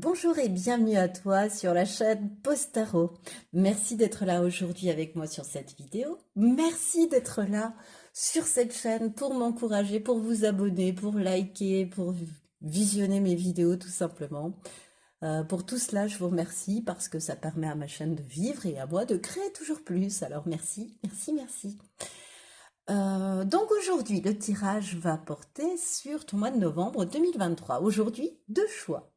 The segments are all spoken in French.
Bonjour et bienvenue à toi sur la chaîne Postaro. Merci d'être là aujourd'hui avec moi sur cette vidéo. Merci d'être là sur cette chaîne pour m'encourager, pour vous abonner, pour liker, pour visionner mes vidéos tout simplement. Pour tout cela, je vous remercie parce que ça permet à ma chaîne de vivre et à moi de créer toujours plus. Alors merci, merci, merci. Donc aujourd'hui, le tirage va porter sur ton mois de novembre 2023. Aujourd'hui, deux choix.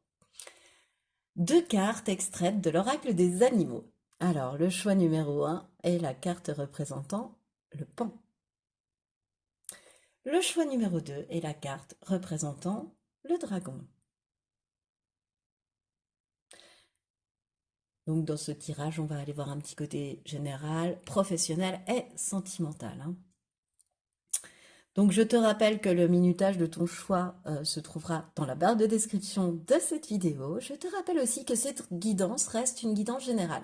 Deux cartes extraites de l'oracle des animaux. Alors, le choix numéro 1 est la carte représentant le pan. Le choix numéro 2 est la carte représentant le dragon. Donc, dans ce tirage, on va aller voir un petit côté général, professionnel et sentimental, hein. Donc, je te rappelle que le minutage de ton choix se trouvera dans la barre de description de cette vidéo. Je te rappelle aussi que cette guidance reste une guidance générale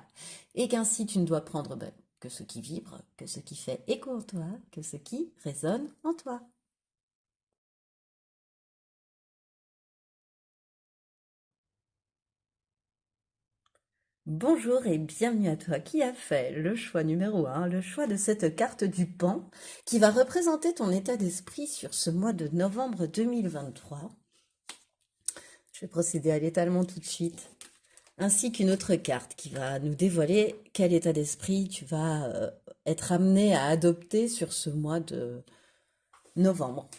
et qu'ainsi tu ne dois prendre que ce qui vibre, que ce qui fait écho en toi, que ce qui résonne en toi. Bonjour et bienvenue à toi qui a fait le choix numéro 1, le choix de cette carte du pan qui va représenter ton état d'esprit sur ce mois de novembre 2023. Je vais procéder à l'étalement tout de suite, ainsi qu'une autre carte qui va nous dévoiler quel état d'esprit tu vas être amené à adopter sur ce mois de novembre.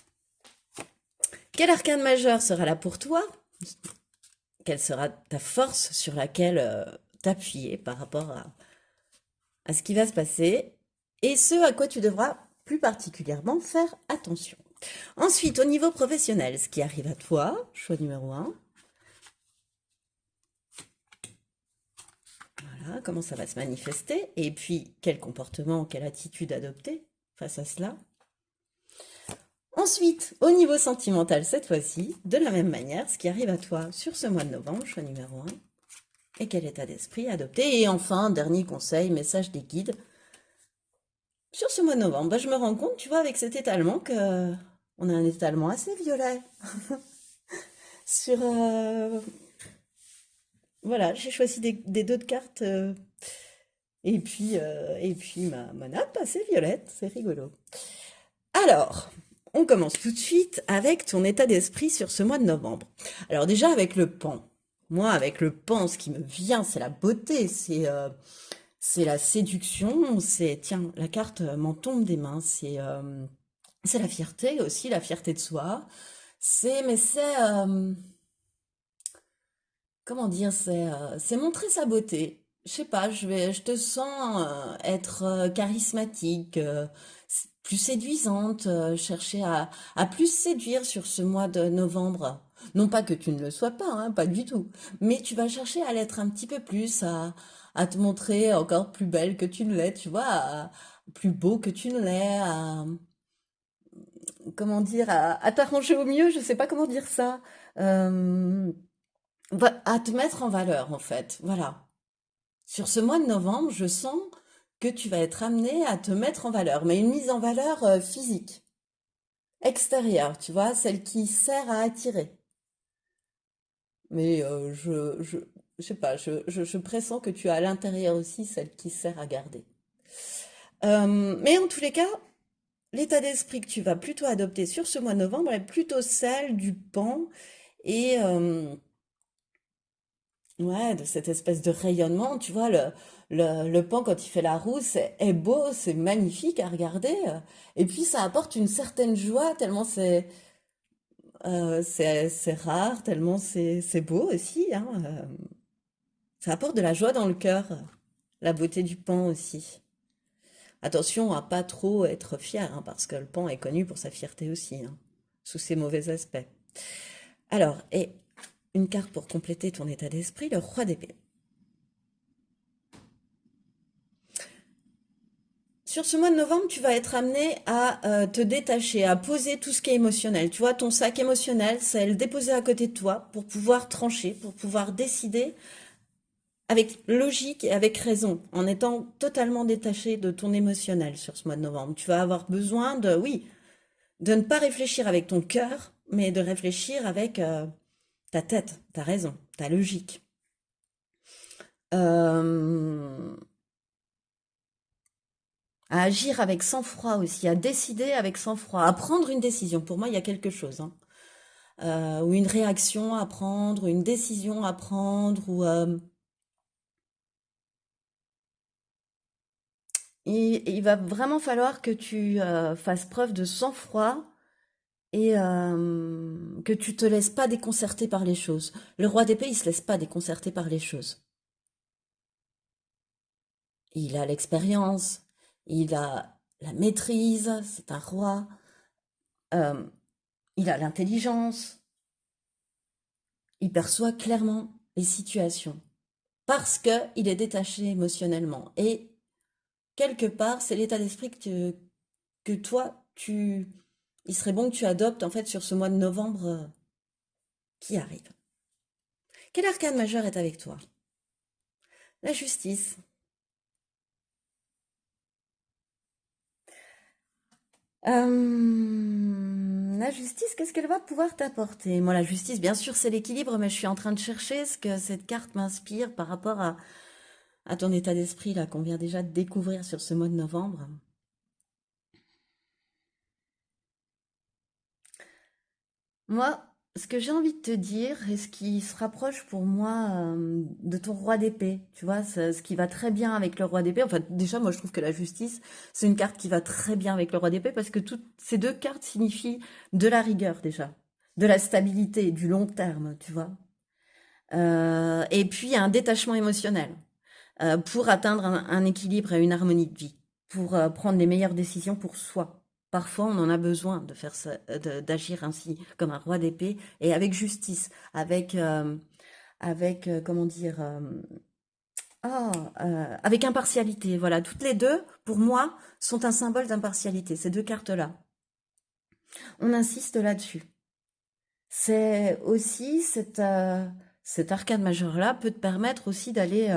Quel arcane majeur sera là pour toi? Quelle sera ta force sur laquelle t'appuyer par rapport à ce qui va se passer et ce à quoi tu devras plus particulièrement faire attention. Ensuite, au niveau professionnel, ce qui arrive à toi, choix numéro 1. Voilà, comment ça va se manifester et puis quel comportement, quelle attitude adopter face à cela. Ensuite, au niveau sentimental, cette fois-ci, de la même manière, ce qui arrive à toi sur ce mois de novembre, choix numéro 1, et quel état d'esprit adopter. Et enfin, dernier conseil, message des guides. Sur ce mois de novembre, je me rends compte, tu vois, avec cet étalement, on a un étalement assez violet. Voilà, j'ai choisi des deux de cartes, et puis ma nappe assez violette, c'est rigolo. Alors, on commence tout de suite avec ton état d'esprit sur ce mois de novembre. Alors déjà avec le pan. Moi, avec le pan, ce qui me vient, c'est la beauté, c'est la séduction, tiens, la carte m'en tombe des mains, c'est la fierté aussi, la fierté de soi. Comment dire, c'est montrer sa beauté. Je sais pas, je te sens être charismatique, plus séduisante, chercher à plus séduire sur ce mois de novembre. Non pas que tu ne le sois pas, hein, pas du tout. Mais tu vas chercher à l'être un petit peu plus, à te montrer encore plus belle que tu ne l'es, tu vois, plus beau que tu ne l'es, comment dire, à t'arranger au mieux, je sais pas comment dire ça. Euh, à te mettre en valeur, en fait. Voilà. Sur ce mois de novembre, je sens que tu vas être amené à te mettre en valeur, mais une mise en valeur physique, extérieure, tu vois, celle qui sert à attirer. Mais je sais pas, je pressens que tu as à l'intérieur aussi celle qui sert à garder. Mais en tous les cas, l'état d'esprit que tu vas plutôt adopter sur ce mois de novembre est plutôt celle du pan et ouais, de cette espèce de rayonnement, tu vois, le pan quand il fait la roue, est beau, c'est magnifique à regarder. Et puis ça apporte une certaine joie, tellement c'est rare, tellement c'est beau aussi, hein. Ça apporte de la joie dans le cœur, la beauté du pan aussi. Attention à pas trop être fier, hein, parce que le pan est connu pour sa fierté aussi, hein, sous ses mauvais aspects. Alors, et une carte pour compléter ton état d'esprit, le roi d'épée. Sur ce mois de novembre, tu vas être amené à te détacher, à poser tout ce qui est émotionnel. Tu vois, ton sac émotionnel, c'est le déposer à côté de toi pour pouvoir trancher, pour pouvoir décider avec logique et avec raison, en étant totalement détaché de ton émotionnel sur ce mois de novembre. Tu vas avoir besoin oui, de ne pas réfléchir avec ton cœur, mais de réfléchir avec ta tête, ta raison, ta logique. Euh, à agir avec sang-froid aussi, à décider avec sang-froid, à prendre une décision. Pour moi, il y a quelque chose, hein. Ou une réaction à prendre, une décision à prendre, ou il va vraiment falloir que tu fasses preuve de sang-froid et que tu te laisses pas déconcerter par les choses. Le roi d'épée, il se laisse pas déconcerter par les choses. Il a l'expérience, il a la maîtrise, c'est un roi, euh, il a l'intelligence, il perçoit clairement les situations parce que il est détaché émotionnellement. Et quelque part, c'est l'état d'esprit que toi, il serait bon que tu adoptes en fait sur ce mois de novembre qui arrive. Quel arcane majeur est avec toi? La justice. La justice, qu'est-ce qu'elle va pouvoir t'apporter? Moi, la justice, bien sûr, c'est l'équilibre, mais je suis en train de chercher ce que cette carte m'inspire par rapport à ton état d'esprit là qu'on vient déjà de découvrir sur ce mois de novembre. Moi, ce que j'ai envie de te dire, et ce qui se rapproche pour moi de ton roi d'épée, tu vois, ce qui va très bien avec le roi d'épée. Enfin, déjà, moi, je trouve que la justice, c'est une carte qui va très bien avec le roi d'épée parce que toutes ces deux cartes signifient de la rigueur déjà, de la stabilité, du long terme, tu vois. Et puis, un détachement émotionnel pour atteindre un équilibre et une harmonie de vie, pour prendre les meilleures décisions pour soi. Parfois, on en a besoin de faire ça, d'agir ainsi, comme un roi d'épée, et avec justice, avec comment dire, avec impartialité. Voilà, toutes les deux, pour moi, sont un symbole d'impartialité. Ces deux cartes-là, on insiste là-dessus. C'est aussi cet arcane majeur-là peut te permettre aussi d'aller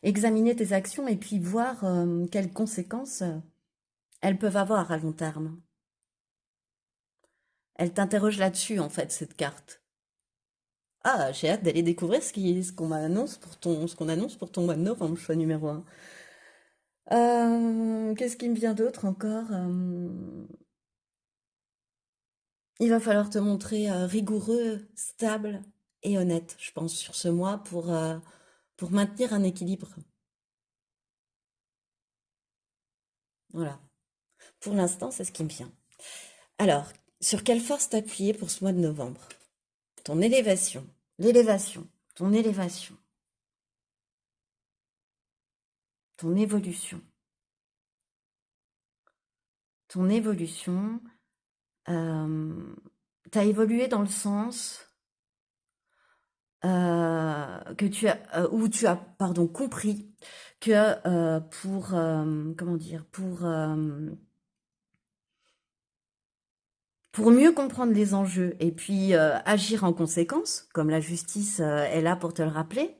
examiner tes actions et puis voir quelles conséquences elles peuvent avoir à long terme. Elle t'interroge là-dessus, en fait, cette carte. Ah, j'ai hâte d'aller découvrir ce qu'on m'annonce pour ce qu'on annonce pour ton mois de novembre, choix numéro un. Qu'est-ce qui me vient d'autre encore? Il va falloir te montrer rigoureux, stable et honnête, je pense, sur ce mois pour maintenir un équilibre. Voilà. Pour l'instant, c'est ce qui me vient. Alors, sur quelle force t'appuyer pour ce mois de novembre? Ton élévation, l'élévation, ton élévation, ton évolution. Ton évolution, tu as évolué dans le sens que tu as, où tu as, pardon, compris que pour, comment dire, pour mieux comprendre les enjeux et puis agir en conséquence, comme la justice est là pour te le rappeler,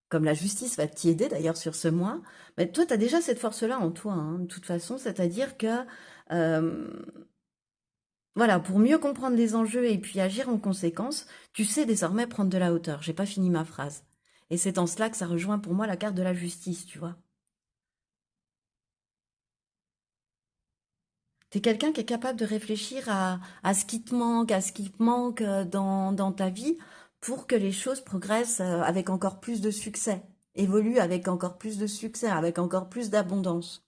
comme la justice va t'y aider d'ailleurs sur ce mois, mais toi, tu as déjà cette force-là en toi, hein, de toute façon, c'est-à-dire que euh, voilà, pour mieux comprendre les enjeux et puis agir en conséquence, tu sais désormais prendre de la hauteur. J'ai pas fini ma phrase. Et c'est en cela que ça rejoint pour moi la carte de la justice, tu vois. T'es quelqu'un qui est capable de réfléchir à ce qui te manque, à ce qui te manque dans ta vie pour que les choses progressent avec encore plus de succès, évoluent avec encore plus de succès, avec encore plus d'abondance.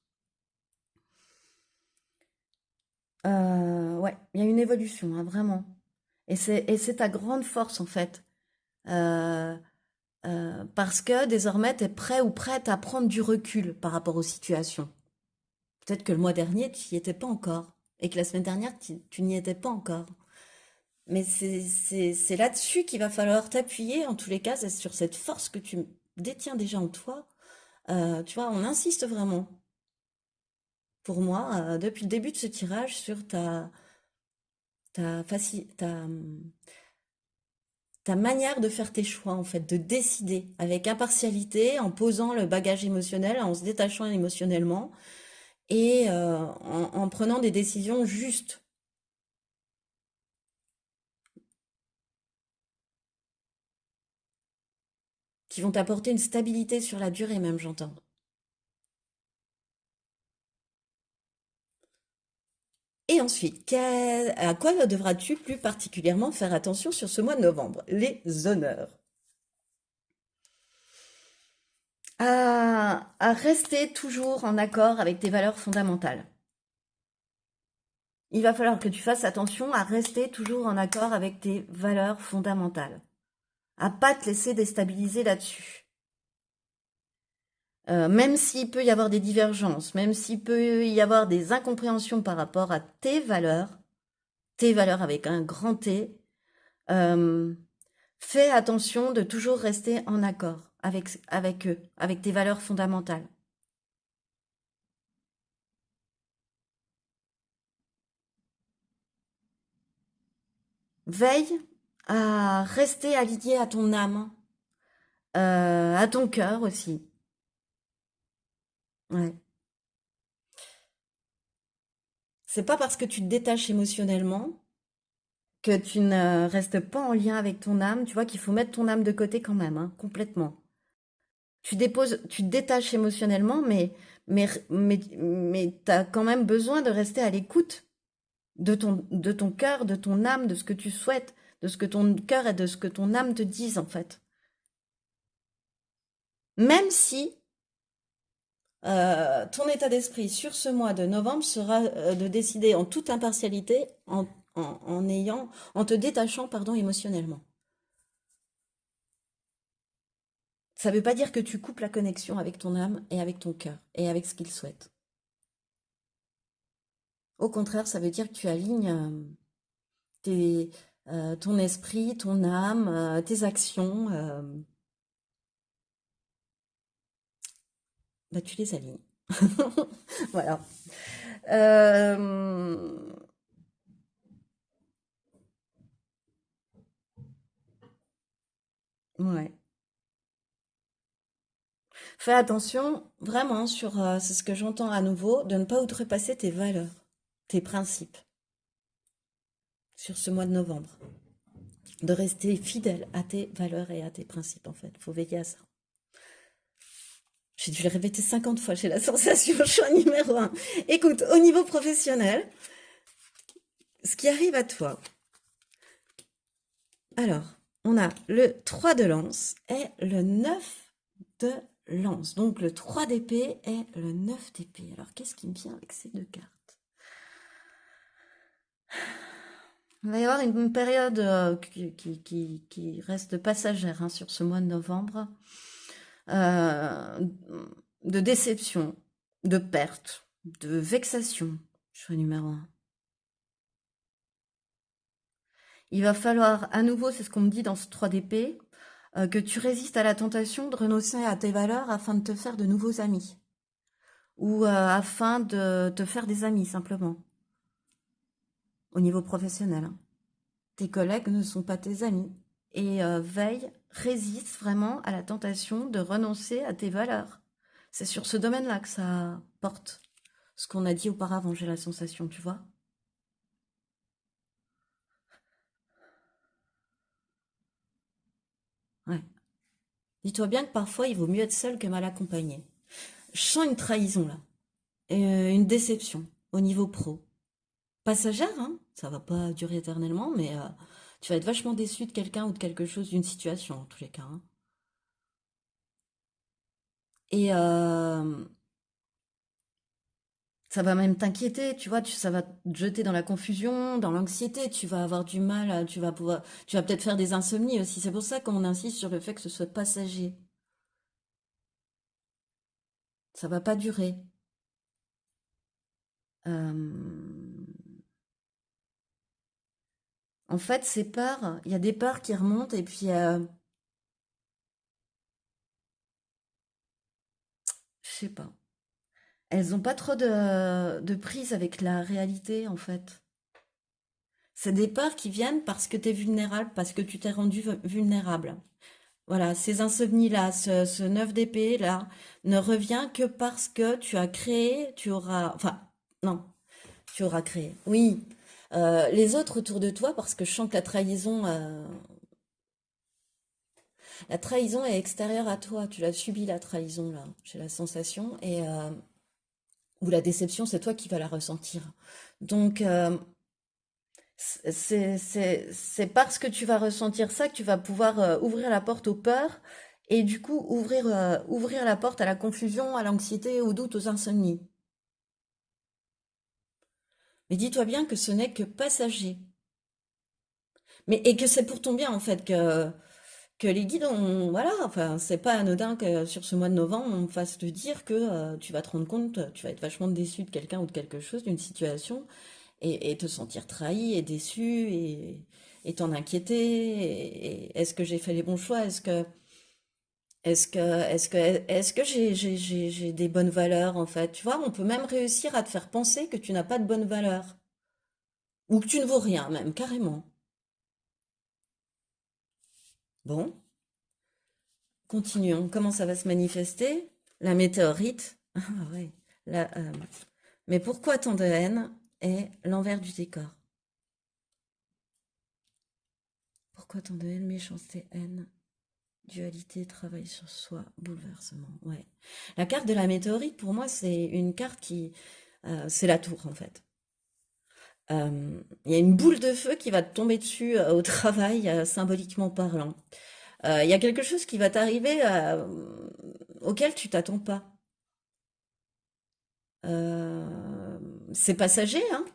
Ouais, il y a une évolution, hein, vraiment. Et c'est ta grande force en fait. Euh, parce que désormais, tu es prêt ou prête à prendre du recul par rapport aux situations. Peut-être que le mois dernier, tu n'y étais pas encore. Et que la semaine dernière, tu n'y étais pas encore. Mais c'est là-dessus qu'il va falloir t'appuyer. En tous les cas, c'est sur cette force que tu détiens déjà en toi. Tu vois, on insiste vraiment, pour moi, depuis le début de ce tirage, sur ta manière de faire tes choix, en fait, de décider avec impartialité, en posant le bagage émotionnel, en se détachant émotionnellement et en prenant des décisions justes. qui vont t'apporter une stabilité sur la durée même, j'entends. Et ensuite, à quoi devras-tu plus particulièrement faire attention sur ce mois de novembre? Les honneurs. À rester toujours en accord avec tes valeurs fondamentales. Il va falloir que tu fasses attention à rester toujours en accord avec tes valeurs fondamentales. À pas te laisser déstabiliser là-dessus. Même s'il peut y avoir des divergences, même s'il peut y avoir des incompréhensions par rapport à tes valeurs avec un grand T, euh, fais attention de toujours rester en accord avec eux, avec tes valeurs fondamentales. Veille à rester aligné à ton âme, à ton cœur aussi. Ouais. C'est pas parce que tu te détaches émotionnellement que tu ne restes pas en lien avec ton âme. Tu vois qu'il faut mettre ton âme de côté quand même, hein, complètement. Tu te détaches émotionnellement, mais tu as quand même besoin de rester à l'écoute de ton cœur, de ton âme, de ce que tu souhaites, de ce que ton cœur et de ce que ton âme te disent en fait. Même si ton état d'esprit sur ce mois de novembre sera de décider en toute impartialité, en te détachant, pardon, émotionnellement. Ça ne veut pas dire que tu coupes la connexion avec ton âme et avec ton cœur et avec ce qu'il souhaite. Au contraire, ça veut dire que tu alignes tes, ton esprit, ton âme, tes actions, bah, tu les alignes. Voilà. Euh, ouais. Fais attention, vraiment, c'est ce que j'entends à nouveau, de ne pas outrepasser tes valeurs, tes principes, sur ce mois de novembre. De rester fidèle à tes valeurs et à tes principes, en fait. Faut veiller à ça. J'ai dû le répéter 50 fois, j'ai la sensation, choix numéro un. Écoute, au niveau professionnel, ce qui arrive à toi. Alors, on a le 3 de lance et le 9 de lance. Donc, le 3 d'épée et le 9 d'épée. Alors, qu'est-ce qui me vient avec ces deux cartes? Il va y avoir une période qui reste passagère hein, sur ce mois de novembre, euh, de déception, de perte, de vexation. Choix numéro un. Il va falloir, à nouveau, c'est ce qu'on me dit dans ce 3 d'épée, que tu résistes à la tentation de renoncer à tes valeurs afin de te faire de nouveaux amis. Ou afin de te faire des amis, simplement. Au niveau professionnel. Hein. Tes collègues ne sont pas tes amis. Et veille, résiste vraiment à la tentation de renoncer à tes valeurs. C'est sur ce domaine-là que ça porte. Ce qu'on a dit auparavant, j'ai la sensation, tu vois. Ouais. Dis-toi bien que parfois, il vaut mieux être seul que mal accompagné. Je sens une trahison là, et, une déception au niveau pro. Passagère, hein, ça va pas durer éternellement, mais tu vas être vachement déçu de quelqu'un ou de quelque chose, d'une situation en tous les cas. Hein. Et ça va même t'inquiéter, tu vois, ça va te jeter dans la confusion, dans l'anxiété, tu vas avoir du mal, tu vas peut-être faire des insomnies aussi. C'est pour ça qu'on insiste sur le fait que ce soit passager. Ça va pas durer. Euh, En fait, ces peurs, il y a des peurs qui remontent et puis je sais pas. Elles ont pas trop de prise avec la réalité en fait. C'est des peurs qui viennent parce que tu es vulnérable, parce que tu t'es rendu vulnérable. Voilà, ces insomnies-là, ce 9 d'épée là, ne revient que parce que tu as créé, tu auras, enfin, non, tu auras créé. Oui, les autres autour de toi, parce que je sens que la trahison, La trahison est extérieure à toi. Tu l'as subi, la trahison, là. J'ai la sensation. Ou la déception, c'est toi qui vas la ressentir. Donc, c'est parce que tu vas ressentir ça que tu vas pouvoir ouvrir la porte aux peurs et du coup ouvrir la porte à la confusion, à l'anxiété, au doute, aux insomnies. Mais dis-toi bien que ce n'est que passager. Mais, et que c'est pour ton bien en fait que les guides ont, voilà, enfin, c'est pas anodin que sur ce mois de novembre, on me fasse te dire que tu vas te rendre compte, tu vas être vachement déçu de quelqu'un ou de quelque chose, d'une situation, et te sentir trahi et déçu et t'en inquiéter. Est-ce que j'ai fait les bons choix? Est-ce que j'ai des bonnes valeurs en fait? Tu vois, on peut même réussir à te faire penser que tu n'as pas de bonnes valeurs ou que tu ne vaux rien même, carrément. Bon, continuons. Comment ça va se manifester? La météorite. Ah ouais. La, mais pourquoi tant de haine est l'envers du décor? Pourquoi tant de haine, méchanceté, haine? Dualité, travail sur soi, bouleversement. Ouais. La carte de la météorite, pour moi, c'est une carte qui, c'est la tour en fait. Il y a une boule de feu qui va te tomber dessus au travail, symboliquement parlant. Il y a quelque chose qui va t'arriver auquel tu t'attends pas. Euh, c'est passager, hein,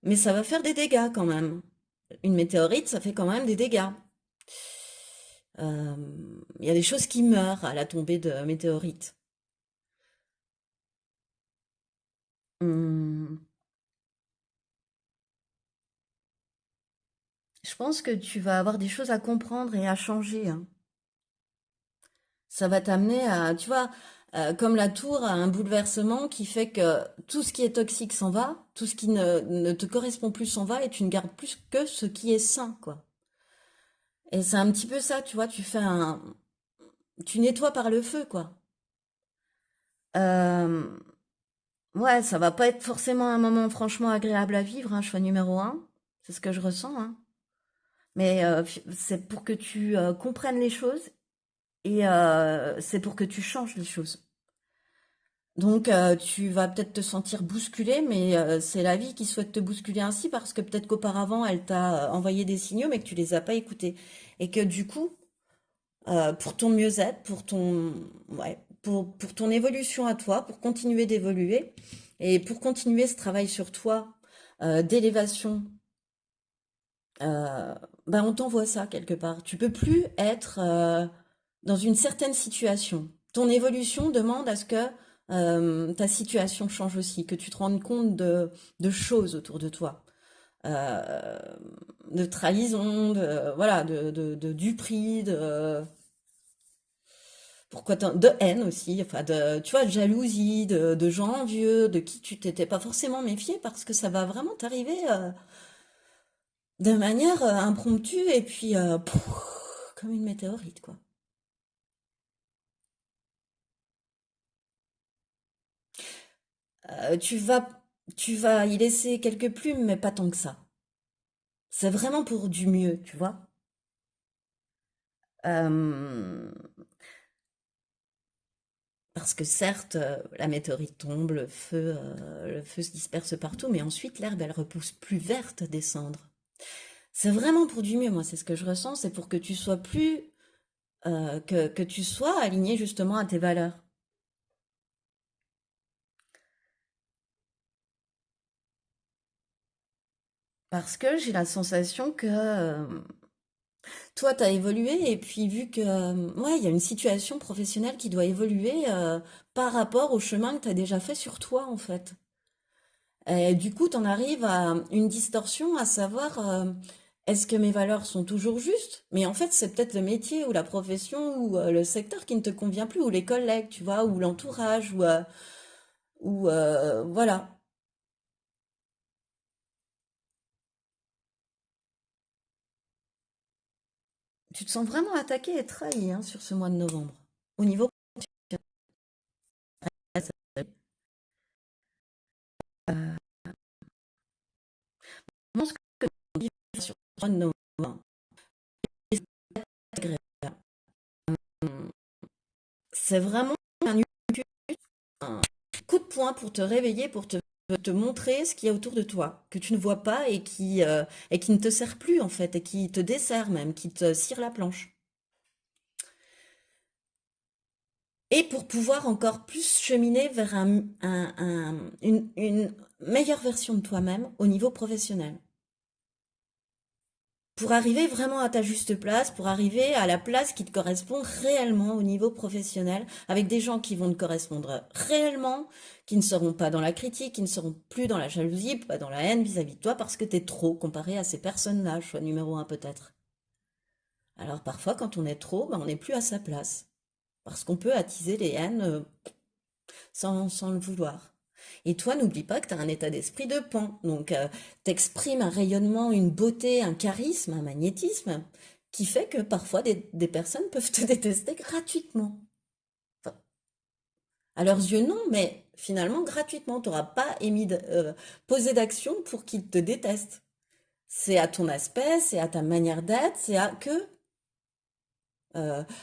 mais ça va faire des dégâts quand même. Une météorite, ça fait quand même des dégâts. Euh, Il y a des choses qui meurent à la tombée de météorites. Hum, Je pense que tu vas avoir des choses à comprendre et à changer, hein. Ça va t'amener à, tu vois, comme la tour, à un bouleversement qui fait que tout ce qui est toxique s'en va, tout ce qui ne te correspond plus s'en va et tu ne gardes plus que ce qui est sain, quoi. Et c'est un petit peu ça, tu vois, tu nettoies par le feu, quoi. Euh, ouais, ça va pas être forcément un moment franchement agréable à vivre, hein, choix numéro un. C'est ce que je ressens, hein. Mais c'est pour que tu comprennes les choses et c'est pour que tu changes les choses. Donc tu vas peut-être te sentir bousculé, mais c'est la vie qui souhaite te bousculer ainsi parce que peut-être qu'auparavant elle t'a envoyé des signaux, mais que tu les as pas écoutés et que du coup, pour ton mieux-être, ouais, pour ton évolution à toi, pour continuer d'évoluer et pour continuer ce travail sur toi d'élévation, ben on t'envoie ça quelque part. Tu peux plus être dans une certaine situation. Ton évolution demande à ce que ta situation change aussi, que tu te rendes compte de choses autour de toi, euh, de trahison, voilà, de duperie, de haine aussi, enfin tu vois, de jalousie, de gens envieux, de qui tu t'étais pas forcément méfié, parce que ça va vraiment t'arriver de manière impromptue et puis comme une météorite, quoi. Euh, tu vas, tu vas y laisser quelques plumes, mais pas tant que ça. C'est vraiment pour du mieux, tu vois. Euh, Parce que certes, la météorite tombe, le feu se disperse partout, mais ensuite l'herbe, elle repousse plus verte des cendres. C'est vraiment pour du mieux, moi, c'est ce que je ressens, c'est pour que tu sois que tu sois aligné justement à tes valeurs. Parce que j'ai la sensation que toi, tu as évolué et puis vu que ouais, il y a une situation professionnelle qui doit évoluer par rapport au chemin que tu as déjà fait sur toi en fait. Et du coup, tu en arrives à une distorsion à savoir est-ce que mes valeurs sont toujours justes? Mais en fait, c'est peut-être le métier ou la profession ou le secteur qui ne te convient plus ou les collègues, tu vois, ou l'entourage ou voilà. Tu te sens vraiment attaqué et trahi hein, sur ce mois de novembre. Au niveau professionnel. Comment est-ce que tu vis sur ce mois de novembre? C'est vraiment un coup de poing pour te réveiller, pour te montrer ce qu'il y a autour de toi, que tu ne vois pas et qui ne te sert plus en fait, et qui te dessert même, qui te cire la planche. Et pour pouvoir encore plus cheminer vers une meilleure version de toi-même au niveau professionnel. Pour arriver vraiment à ta juste place, pour arriver à la place qui te correspond réellement au niveau professionnel, avec des gens qui vont te correspondre réellement, qui ne seront pas dans la critique, qui ne seront plus dans la jalousie, pas dans la haine vis-à-vis de toi, parce que t'es trop comparé à ces personnes-là, choix numéro un peut-être. Alors parfois, quand on est trop, ben, on n'est plus à sa place, parce qu'on peut attiser les haines sans le vouloir. Et toi, n'oublie pas que tu as un état d'esprit de pan. Donc, t'exprimes un rayonnement, une beauté, un charisme, un magnétisme qui fait que parfois des personnes peuvent te détester gratuitement. Enfin, à leurs yeux, non, mais finalement, gratuitement. Tu n'auras pas posé d'action pour qu'ils te détestent. C'est à ton aspect, c'est à ta manière d'être, c'est à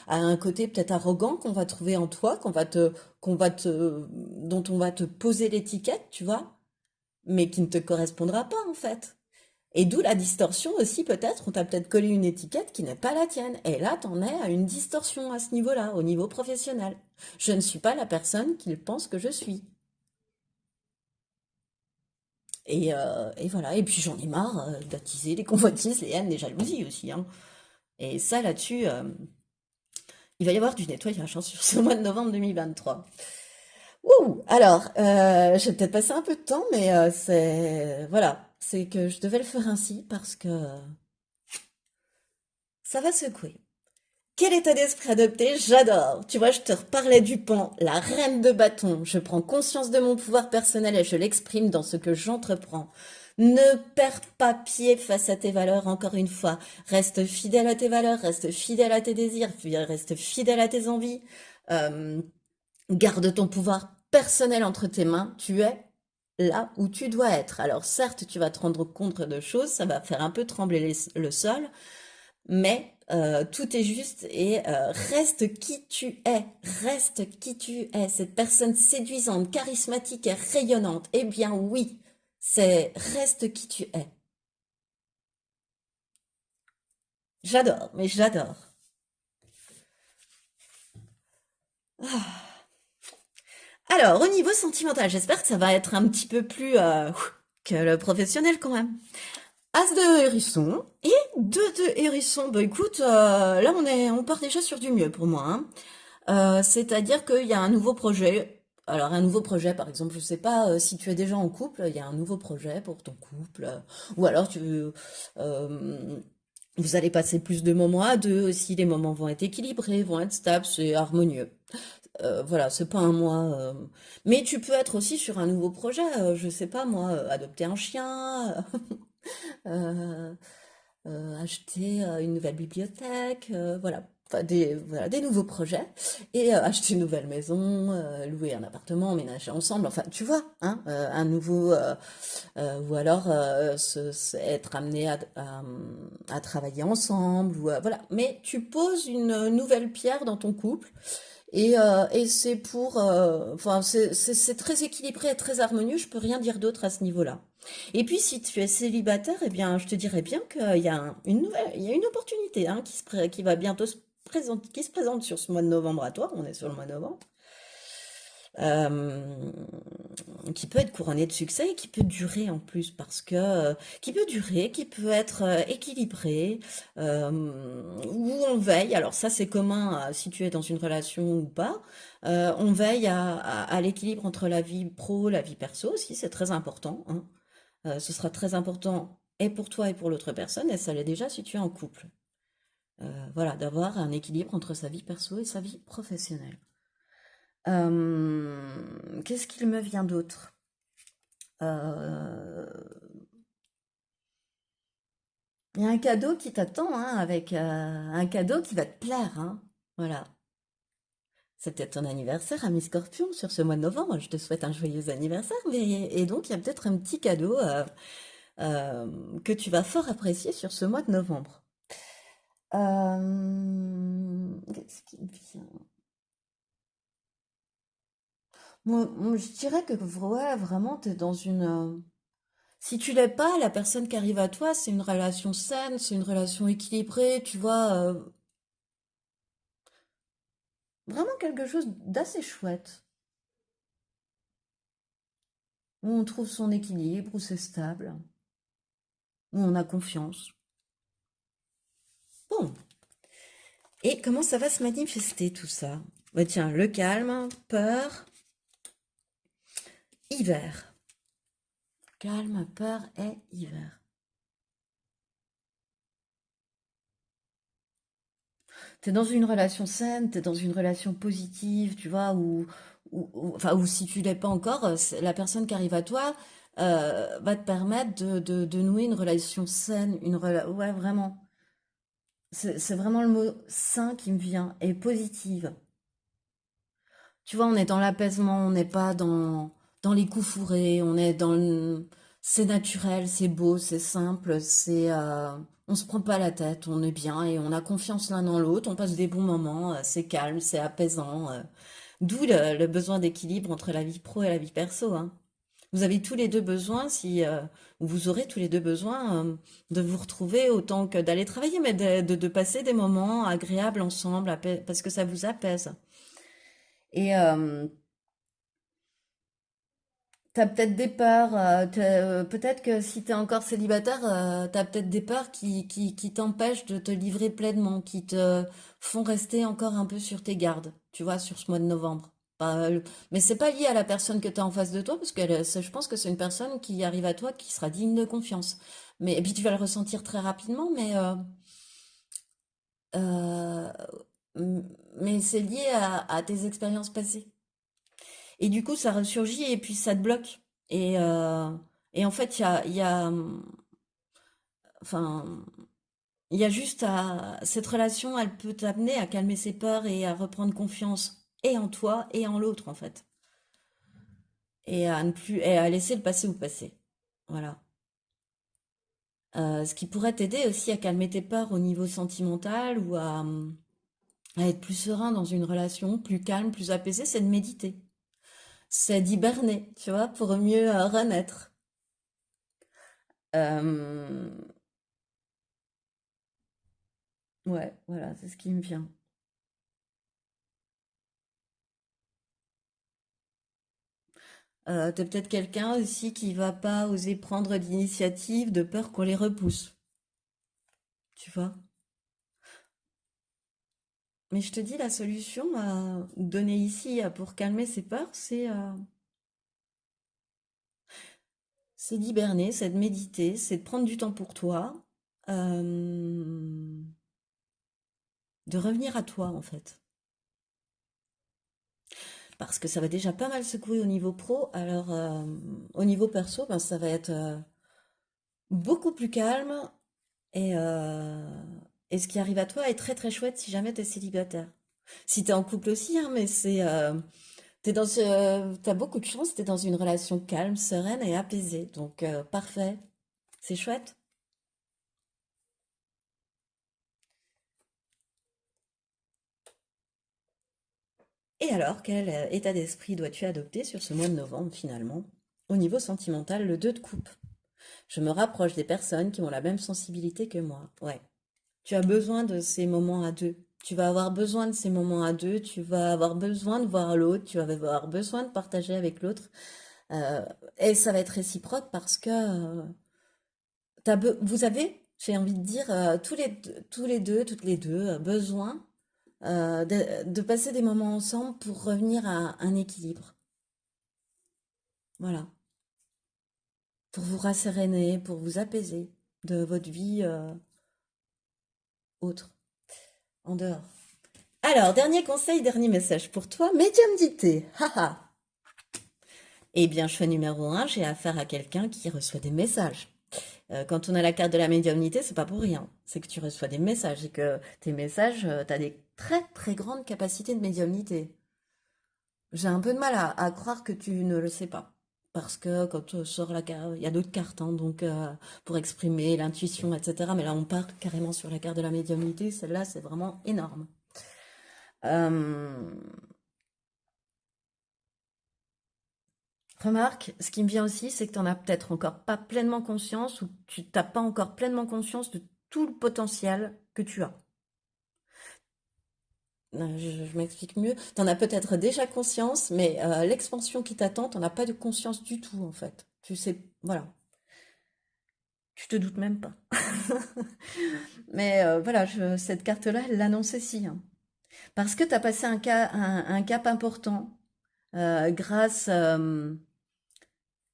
un côté peut-être arrogant qu'on va trouver en toi, dont on va te poser l'étiquette, tu vois, mais qui ne te correspondra pas en fait. Et d'où la distorsion aussi peut-être, on t'a peut-être collé une étiquette qui n'est pas la tienne. Et là, t'en es à une distorsion à ce niveau-là, au niveau professionnel. Je ne suis pas la personne qu'il pense que je suis. Et voilà, et puis j'en ai marre d'attiser les convoitises, les haines, les jalousies aussi, hein. Et ça là-dessus, il va y avoir du nettoyage hein, sur ce mois de novembre 2023. Ouh, alors, j'ai peut-être passé un peu de temps, mais voilà, c'est que je devais le faire ainsi parce que ça va secouer. Quel état d'esprit adopter? J'adore. Tu vois, je te reparlais du pan, la reine de bâton. Je prends conscience de mon pouvoir personnel et je l'exprime dans ce que j'entreprends. Ne perds pas pied face à tes valeurs, encore une fois. Reste fidèle à tes valeurs, reste fidèle à tes désirs, reste fidèle à tes envies. Euh, Garde ton pouvoir personnel entre tes mains. Tu es là où tu dois être. Alors certes, tu vas te rendre compte de choses, ça va faire un peu trembler le sol, mais tout est juste et reste qui tu es. Reste qui tu es. Cette personne séduisante, charismatique et rayonnante. Eh bien oui, c'est reste qui tu es. J'adore, mais j'adore. Alors, au niveau sentimental, j'espère que ça va être un petit peu plus que le professionnel quand même. As de hérisson et 2 de hérisson. Bah écoute, là on part déjà sur du mieux pour moi, hein. C'est-à-dire qu'il y a un nouveau projet. Alors un nouveau projet, par exemple, je sais pas si tu es déjà en couple, il y a un nouveau projet pour ton couple, ou alors vous allez passer plus de moments à deux aussi, les moments vont être équilibrés, vont être stables, c'est harmonieux. Voilà, c'est pas un mois. Mais tu peux être aussi sur un nouveau projet, je sais pas moi, adopter un chien, euh, acheter une nouvelle bibliothèque, voilà. Enfin, voilà, des nouveaux projets. Et acheter une nouvelle maison, louer un appartement, emménager ensemble. Enfin, tu vois, hein, un nouveau. Ou alors être amené à travailler ensemble. Ou, voilà. Mais tu poses une nouvelle pierre dans ton couple. Et c'est enfin, c'est très équilibré et très harmonieux. Je peux rien dire d'autre à ce niveau-là. Et puis, si tu es célibataire, eh bien, je te dirais bien qu'il y a il y a une opportunité hein, qui va bientôt qui se présente sur ce mois de novembre à toi. On est sur le mois de novembre. euh, qui peut être couronné de succès et qui peut durer en plus parce que qui peut durer, qui peut être équilibré, où on veille. Alors ça c'est commun si tu es dans une relation ou pas. On veille à l'équilibre entre la vie pro, la vie perso aussi, c'est très important, hein. Ce sera très important et pour toi et pour l'autre personne, et ça l'est déjà si tu es en couple. Voilà, d'avoir un équilibre entre sa vie perso et sa vie professionnelle. Qu'est-ce qu'il me vient d'autre? Euh, Il y a un cadeau qui t'attend, hein, avec un cadeau qui va te plaire, hein. Voilà. C'est peut-être ton anniversaire, ami Scorpion, sur ce mois de novembre. Je te souhaite un joyeux anniversaire. Et donc, il y a peut-être un petit cadeau que tu vas fort apprécier sur ce mois de novembre. Qu'est-ce qui me vient? Moi, je dirais que ouais, vraiment, t'es dans une... Si tu l'es pas, la personne qui arrive à toi, c'est une relation saine, c'est une relation équilibrée, tu vois, vraiment quelque chose d'assez chouette, où on trouve son équilibre, où c'est stable, où on a confiance. Bon, et comment ça va se manifester tout ça? Bah tiens, le calme, peur, hiver. Calme, peur et hiver. T'es dans une relation saine, t'es dans une relation positive, tu vois, enfin, ou si tu l'es pas encore, la personne qui arrive à toi va te permettre de nouer une relation saine, ouais, vraiment. C'est vraiment le mot sain qui me vient, et positive. Tu vois, on est dans l'apaisement, on n'est pas dans les coups fourrés, on est dans c'est naturel, c'est beau, c'est simple, on se prend pas la tête, on est bien et on a confiance l'un dans l'autre, on passe des bons moments, c'est calme, c'est apaisant. D'où le besoin d'équilibre entre la vie pro et la vie perso, hein. Vous avez tous les deux besoin, ou vous aurez tous les deux besoin de vous retrouver autant que d'aller travailler, mais de passer des moments agréables ensemble, parce que ça vous apaise. Et t'as peut-être des peurs, peut-être que si t'es encore célibataire, t'as peut-être des peurs qui t'empêchent de te livrer pleinement, qui te font rester encore un peu sur tes gardes, tu vois, sur ce mois de novembre. Mais c'est pas lié à la personne que t'as en face de toi, parce que je pense que c'est une personne qui arrive à toi qui sera digne de confiance. Et puis tu vas le ressentir très rapidement, euh, mais c'est lié à tes expériences passées. Et du coup, ça ressurgit et puis ça te bloque. Et en fait, enfin, il y a juste cette relation, elle peut t'amener à calmer ses peurs et à reprendre confiance et en toi et en l'autre, en fait. Et à ne plus, et à laisser le passé au passé. Voilà. Ce qui pourrait t'aider aussi à calmer tes peurs au niveau sentimental ou à être plus serein dans une relation, plus calme, plus apaisé, c'est de méditer. C'est d'hiberner, tu vois, pour mieux renaître. Euh, Ouais, voilà, c'est ce qui me vient. T'es peut-être quelqu'un aussi qui va pas oser prendre d'initiative de peur qu'on les repousse, tu vois. Mais je te dis, la solution donnée ici pour calmer ces peurs, c'est d'hiberner, c'est de méditer, c'est de prendre du temps pour toi, euh, de revenir à toi en fait. Parce que ça va déjà pas mal secouer au niveau pro, alors au niveau perso, ben, ça va être beaucoup plus calme. Et ce qui arrive à toi est très très chouette si jamais t'es célibataire. Si t'es en couple aussi, hein, mais t'as beaucoup de chance, t'es dans une relation calme, sereine et apaisée. Donc parfait, c'est chouette. Et alors, quel état d'esprit dois-tu adopter sur ce mois de novembre finalement? Au niveau sentimental, le 2 de coupe. Je me rapproche des personnes qui ont la même sensibilité que moi. Ouais. Tu as besoin de ces moments à deux. Tu vas avoir besoin de ces moments à deux. Tu vas avoir besoin de voir l'autre. Tu vas avoir besoin de partager avec l'autre. Euh, et ça va être réciproque parce que vous avez, j'ai envie de dire, tous les deux, toutes les deux, besoin de passer des moments ensemble pour revenir à un équilibre. Voilà. Pour vous rasséréner, pour vous apaiser de votre vie autre, en dehors. Alors, dernier conseil, dernier message pour toi, médiumnité. Haha. Eh bien, choix numéro un, j'ai affaire à quelqu'un qui reçoit des messages. Quand on a la carte de la médiumnité, c'est pas pour rien. C'est que tu reçois des messages et que tes messages, tu as des très très grandes capacités de médiumnité. J'ai un peu de mal à croire que tu ne le sais pas. Parce que quand on sort la carte, il y a d'autres cartes, hein, donc pour exprimer l'intuition, etc. Mais là, on part carrément sur la carte de la médiumnité. Celle-là, c'est vraiment énorme. Euh, Remarque, ce qui me vient aussi, c'est que tu n'en as peut-être encore pas pleinement conscience ou tu n'as pas encore pleinement conscience de tout le potentiel que tu as. Je m'explique mieux. Tu en as peut-être déjà conscience, mais l'expansion qui t'attend, tu n'en as pas de conscience du tout, en fait. Tu sais, voilà. Tu te doutes même pas. Mais voilà, cette carte-là, elle l'annonce aussi, hein. Parce que tu as passé un cap important grâce...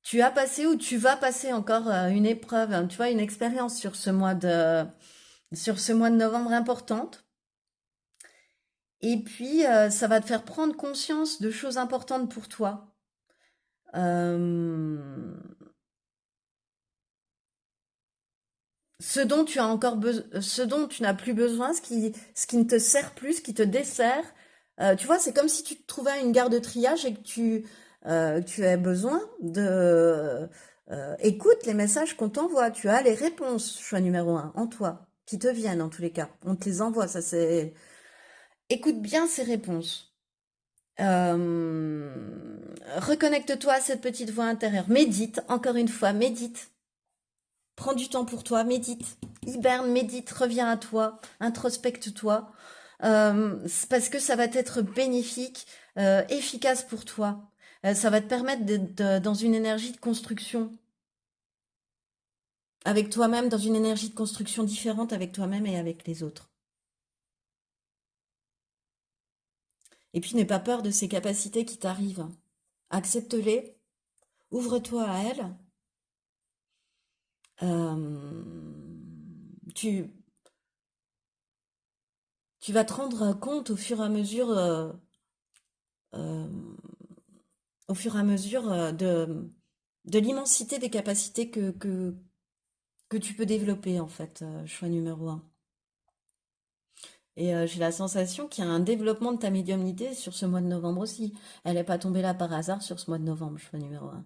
tu as passé ou tu vas passer encore une épreuve, hein, tu vois, une expérience sur ce mois de novembre importante. Et puis, ça va te faire prendre conscience de choses importantes pour toi. Euh, ce dont tu as encore besoin, ce dont tu n'as plus besoin, ce qui ne te sert plus, ce qui te dessert. Tu vois, c'est comme si tu te trouvais à une gare de triage et que tu as besoin de... écoute les messages qu'on t'envoie. Tu as les réponses, choix numéro un, en toi, qui te viennent en tous les cas. On te les envoie, ça c'est... Écoute bien ces réponses. Reconnecte-toi à cette petite voix intérieure. Médite, encore une fois, médite. Prends du temps pour toi, médite. Hiberne, médite, reviens à toi, introspecte-toi. C'est parce que ça va être bénéfique, efficace pour toi. Ça va te permettre d'être dans une énergie de construction avec toi-même, dans une énergie de construction différente avec toi-même et avec les autres. Et puis n'aie pas peur de ces capacités qui t'arrivent. Accepte-les, ouvre-toi à elles. Tu, tu vas te rendre compte euh, au fur et à mesure de l'immensité des capacités que tu peux développer, en fait, choix numéro un. Et j'ai la sensation qu'il y a un développement de ta médiumnité sur ce mois de novembre aussi. Elle n'est pas tombée là par hasard sur ce mois de novembre, choix numéro un.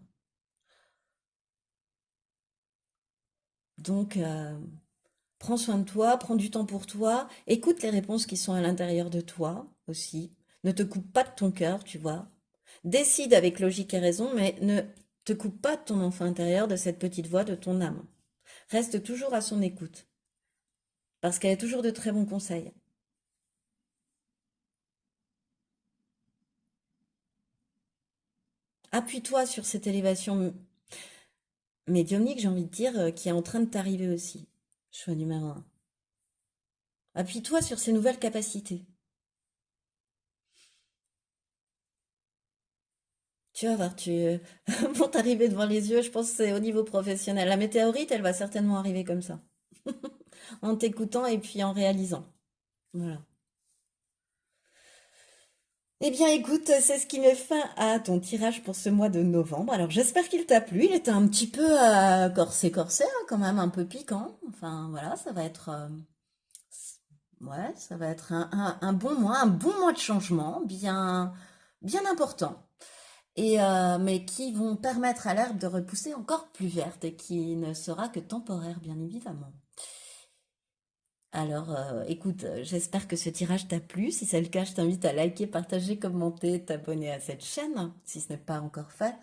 Donc, prends soin de toi, prends du temps pour toi, écoute les réponses qui sont à l'intérieur de toi aussi. Ne te coupe pas de ton cœur, tu vois. Décide avec logique et raison, mais ne te coupe pas de ton enfant intérieur, de cette petite voix de ton âme. Reste toujours à son écoute, parce qu'elle a toujours de très bons conseils. Appuie-toi sur cette élévation médiumnique, j'ai envie de dire, qui est en train de t'arriver aussi. Choix numéro un. Appuie-toi sur ces nouvelles capacités. Tu vas voir, vont t'arriver devant les yeux, je pense que c'est au niveau professionnel. La météorite, elle va certainement arriver comme ça. En t'écoutant et puis en réalisant. Voilà. Eh bien, écoute, c'est ce qui met fin à ton tirage pour ce mois de novembre. Alors, j'espère qu'il t'a plu. Il était un petit peu corsé, hein, quand même, un peu piquant. Enfin, voilà, ça va être, ouais, ça va être un bon mois de changement, bien important. Et mais qui vont permettre à l'herbe de repousser encore plus verte et qui ne sera que temporaire, bien évidemment. Alors, écoute, j'espère que ce tirage t'a plu. Si c'est le cas, je t'invite à liker, partager, commenter, t'abonner à cette chaîne, si ce n'est pas encore fait.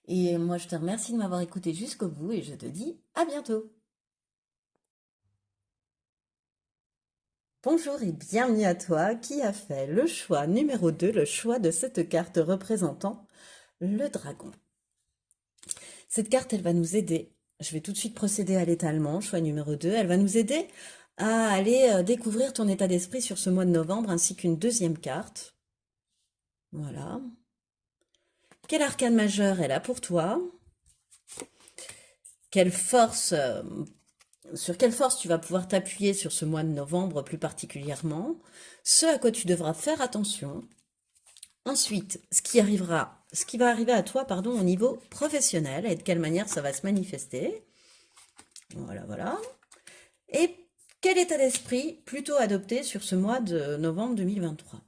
Et moi, je te remercie de m'avoir écouté jusqu'au bout et je te dis à bientôt. Bonjour et bienvenue à toi qui a fait le choix numéro 2, le choix de cette carte représentant le dragon. Cette carte, elle va nous aider. Je vais tout de suite procéder à l'étalement, choix numéro 2. Elle va nous aider à aller découvrir ton état d'esprit sur ce mois de novembre, ainsi qu'une deuxième carte. Voilà. Quel arcane majeur est là pour toi? Quelle force, sur quelle force tu vas pouvoir t'appuyer sur ce mois de novembre plus particulièrement? Ce à quoi tu devras faire attention. Ensuite, ce qui va arriver à toi, pardon, au niveau professionnel et de quelle manière ça va se manifester. Voilà, voilà. Et quel état d'esprit plutôt adopté sur ce mois de novembre 2023?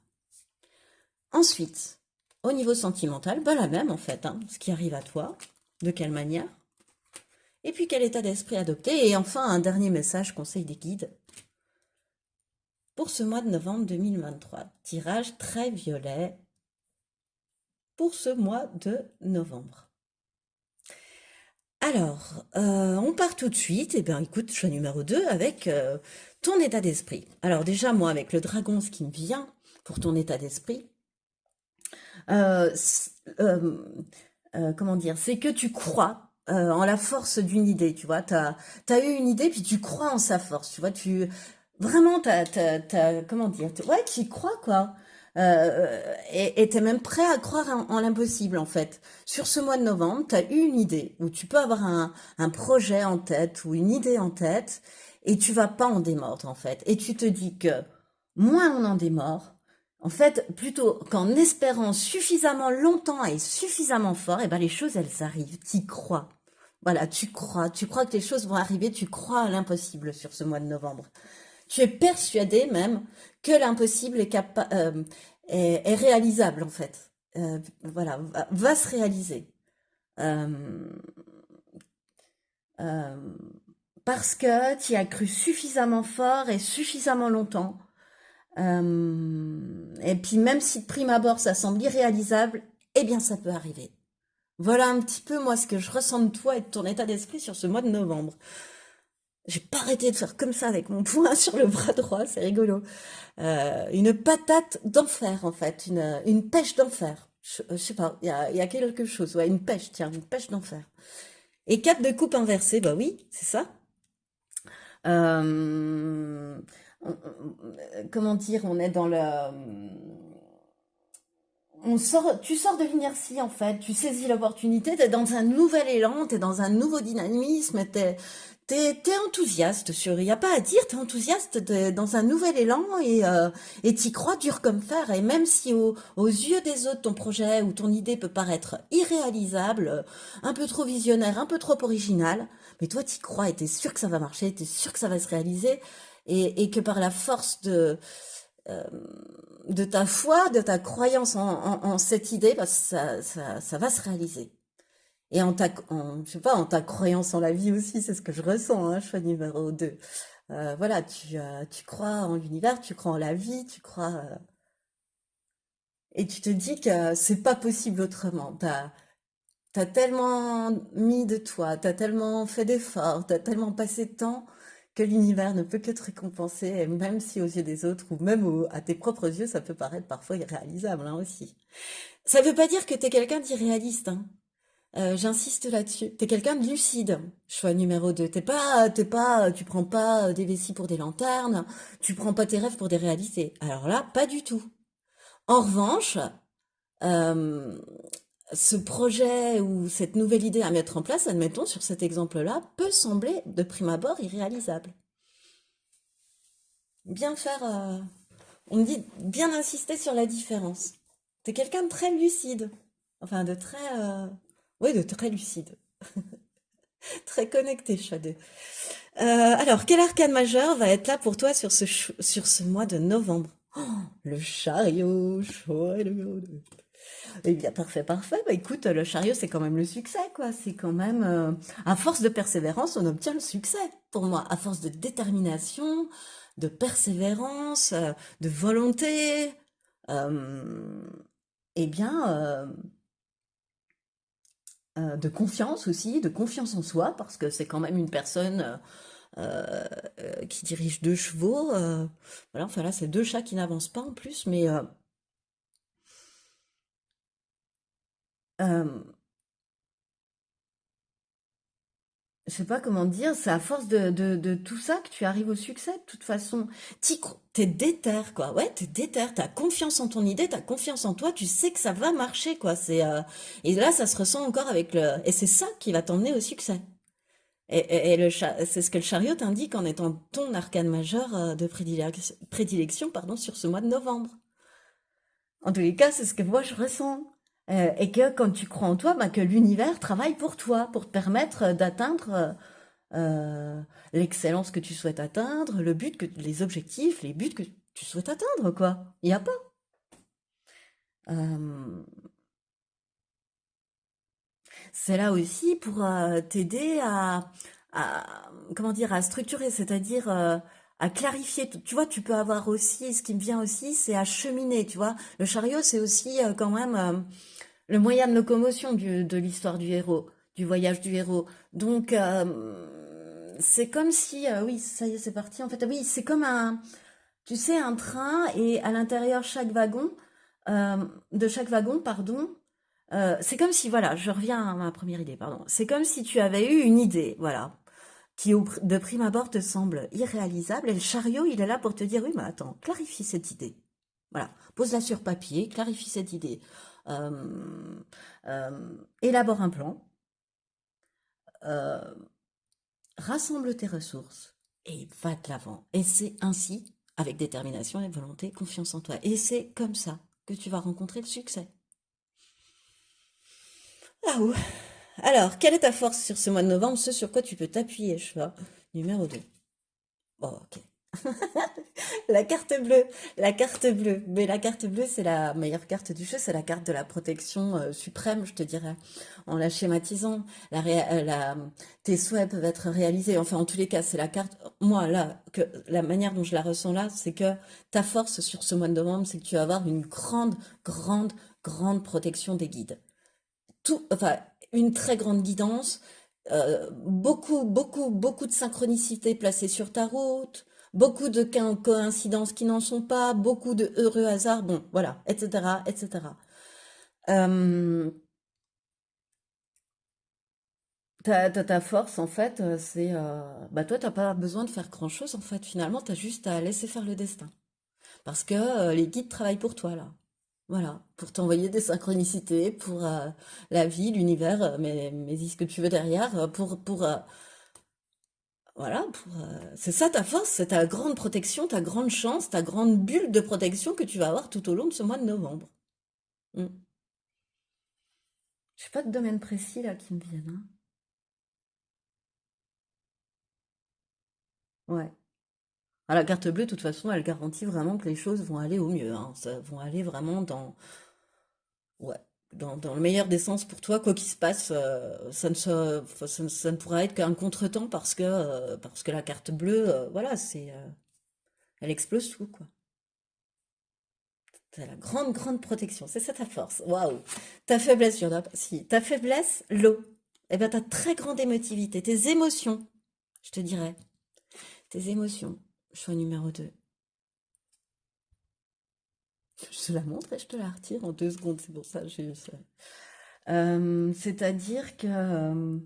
Ensuite, au niveau sentimental, ben la même en fait, hein, ce qui arrive à toi, de quelle manière? Et puis quel état d'esprit adopté? Et enfin, un dernier message, conseil des guides, pour ce mois de novembre 2023. Tirage très violet pour ce mois de novembre. Alors, on part tout de suite. Eh bien, écoute, choix numéro 2 avec ton état d'esprit. Alors déjà, moi, avec le dragon, ce qui me vient pour ton état d'esprit, euh, c- euh, comment dire, c'est que tu crois en la force d'une idée, tu vois. T'as eu une idée, puis tu crois en sa force, tu vois. Vraiment, comment dire, ouais, tu y crois, quoi. Et t'es même prêt à croire en l'impossible, en fait. Sur ce mois de novembre, t'as eu une idée, ou tu peux avoir un projet en tête, ou une idée en tête, et tu vas pas en démordre, en fait. Et tu te dis que moins on en démord, en fait, plutôt qu'en espérant suffisamment longtemps et suffisamment fort, eh ben les choses, elles arrivent. T'y crois. Voilà, tu crois que les choses vont arriver, tu crois à l'impossible sur ce mois de novembre. Tu es persuadé même que l'impossible est réalisable, en fait. Voilà, va se réaliser. Euh, euh, Parce que tu y as cru suffisamment fort et suffisamment longtemps. Et puis même si de prime abord ça semble irréalisable, eh bien ça peut arriver. Voilà un petit peu moi ce que je ressens de toi et de ton état d'esprit sur ce mois de novembre. J'ai pas arrêté de faire comme ça avec mon poing sur le bras droit, c'est rigolo. Une patate d'enfer en fait, une pêche d'enfer. Je sais pas, il y a quelque chose, ouais, une pêche, tiens, une pêche d'enfer. Et 4 de coupe inversée, bah oui, c'est ça. Euh, Comment dire, on est dans le tu sors de l'inertie en fait, tu saisis l'opportunité, t'es dans un nouvel élan, t'es dans un nouveau dynamisme, t'es enthousiaste sur, il y a pas à dire, t'es enthousiaste, t'es dans un nouvel élan et t'y crois dur comme fer. Et même si aux yeux des autres ton projet ou ton idée peut paraître irréalisable, un peu trop visionnaire, un peu trop original, mais toi t'y crois et t'es sûr que ça va marcher, t'es sûr que ça va se réaliser et que par la force euh, de ta foi, de ta croyance en cette idée, bah, ça va se réaliser. Et je sais pas, en ta croyance en la vie aussi, c'est ce que je ressens, hein, choix numéro 2. Voilà, tu crois en l'univers, tu crois en la vie, et tu te dis que c'est pas possible autrement. T'as tellement mis de toi, t'as tellement fait d'efforts, t'as tellement passé de temps que l'univers ne peut que te récompenser, et même si aux yeux des autres, ou même à tes propres yeux, ça peut paraître parfois irréalisable, hein, aussi. Ça veut pas dire que t'es quelqu'un d'irréaliste, hein. J'insiste là-dessus. T'es quelqu'un de lucide, choix numéro 2. Tu prends pas des vessies pour des lanternes, tu prends pas tes rêves pour des réalités. Alors là, pas du tout. En revanche, euh, ce projet ou cette nouvelle idée à mettre en place, admettons, sur cet exemple-là, peut sembler de prime abord irréalisable. Bien faire, on me dit bien insister sur la différence. T'es quelqu'un de très lucide, enfin de très, oui, de très lucide, très connecté, Shade. Alors, quel arcane majeur va être là pour toi sur ce mois de novembre? Oh, le chariot, choix numéro 2. Eh bien, parfait, parfait. Bah, écoute, le chariot, c'est quand même le succès, quoi. C'est quand même, à force de persévérance, on obtient le succès, pour moi. À force de détermination, de persévérance, de volonté, euh, eh bien, de confiance aussi, de confiance en soi, parce que c'est quand même une personne qui dirige 2 chevaux. Voilà, enfin là, c'est 2 chats qui n'avancent pas en plus, mais euh, je sais pas comment dire, c'est à force de tout ça que tu arrives au succès, de toute façon. T'es déter, quoi. Ouais, t'es déter, t'as confiance en ton idée, t'as confiance en toi, tu sais que ça va marcher, quoi. Et là, ça se ressent encore avec et c'est ça qui va t'emmener au succès. Et c'est ce que le chariot t'indique en étant ton arcane majeur de prédilection, pardon, sur ce mois de novembre. En tous les cas, c'est ce que moi je ressens. Et que quand tu crois en toi, bah, que l'univers travaille pour toi, pour te permettre d'atteindre euh, l'excellence que tu souhaites atteindre, les objectifs, les buts que tu souhaites atteindre, quoi. Il n'y a pas. Euh, c'est là aussi pour t'aider comment dire, à structurer, c'est-à-dire à clarifier. Tu vois, tu peux avoir aussi, ce qui me vient aussi, c'est à cheminer, tu vois. Le chariot, c'est aussi quand même le moyen de locomotion de l'histoire du héros. du voyage du héros. Donc, c'est comme si, oui, ça y est, c'est parti. En fait, oui, c'est comme un, tu sais, un train et à l'intérieur de chaque wagon, pardon. C'est comme si, voilà, je reviens à ma première idée, pardon. C'est comme si tu avais eu une idée, voilà, qui de prime abord te semble irréalisable, et le chariot, il est là pour te dire, oui, mais attends, clarifie cette idée. Voilà, pose-la sur papier, clarifie cette idée. Euh, Élabore un plan, euh, rassemble tes ressources et va de l'avant. Et c'est ainsi, avec détermination et volonté, confiance en toi. Et c'est comme ça que tu vas rencontrer le succès. Ah ouh. Alors, quelle est ta force sur ce mois de novembre, ce sur quoi tu peux t'appuyer, choix numéro 2. Oh, ok. La carte bleue, la carte bleue. Mais la carte bleue, c'est la meilleure carte du jeu, c'est la carte de la protection suprême, je te dirais. En la schématisant, tes souhaits peuvent être réalisés. Enfin, en tous les cas, c'est la carte. Moi, là, la manière dont je la ressens là, c'est que ta force sur ce mois de novembre, c'est que tu vas avoir une grande, grande, grande protection des guides. Enfin, une très grande guidance, beaucoup, beaucoup, beaucoup de synchronicité placée sur ta route, beaucoup de coïncidences qui n'en sont pas, beaucoup de heureux hasards, bon, voilà, etc., etc. Euh, ta force, en fait, c'est, bah toi, t'as pas besoin de faire grand-chose, en fait, finalement, t'as juste à laisser faire le destin. Parce que les guides travaillent pour toi, là. Voilà, pour t'envoyer des synchronicités, pour la vie, l'univers, mais dis ce que tu veux derrière, voilà, c'est ça ta force, c'est ta grande protection, ta grande chance, ta grande bulle de protection que tu vas avoir tout au long de ce mois de novembre. Mm. Je sais pas de domaine précis là qui me viennent, hein. Ouais. Ah, la carte bleue, de toute façon, elle garantit vraiment que les choses vont aller au mieux, hein. Ça, vont aller vraiment ouais, dans le meilleur des sens pour toi, quoi qu'il se passe, enfin, ça ne pourra être qu'un contretemps parce que la carte bleue, voilà, elle explose tout, quoi. T'as la grande, grande protection, c'est ça ta force. Waouh! Ta faiblesse, il y en a pas. Si, ta faiblesse, l'eau. Eh ben, ta très grande émotivité, tes émotions, je te dirais. Tes émotions. Choix numéro 2. Je te la montre et je te la retire en 2 secondes, c'est pour ça que j'ai eu ça. C'est-à-dire que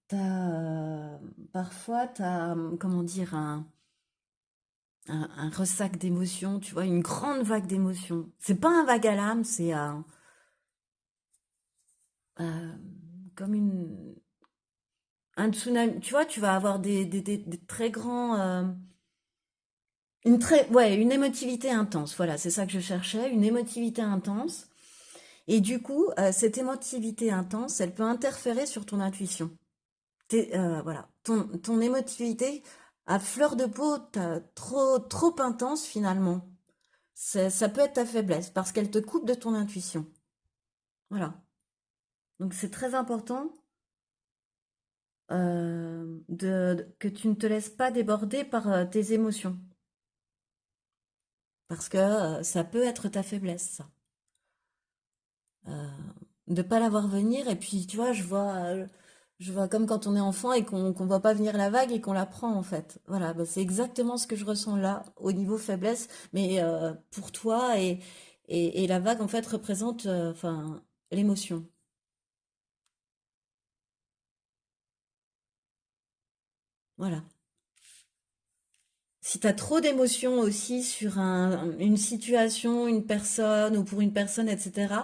t'as, parfois, t'as, comment dire, un ressac d'émotions, tu vois, une grande vague d'émotions. C'est pas un vague à l'âme, c'est euh, comme un tsunami. Tu vois, tu vas avoir des très grands, ouais, une émotivité intense. Voilà, c'est ça que je cherchais, une émotivité intense. Et du coup, cette émotivité intense, elle peut interférer sur ton intuition. Voilà, ton émotivité à fleur de peau, trop, trop intense finalement. Ça peut être ta faiblesse parce qu'elle te coupe de ton intuition. Voilà. Donc c'est très important que tu ne te laisses pas déborder par tes émotions parce que ça peut être ta faiblesse, ça. De pas la voir venir et puis tu vois, je vois comme quand on est enfant et qu'on voit pas venir la vague et qu'on la prend en fait. Voilà, bah, c'est exactement ce que je ressens là au niveau faiblesse, mais pour toi et la vague en fait représente enfin l'émotion. Voilà. Si tu as trop d'émotions aussi sur une situation, une personne ou pour une personne, etc.,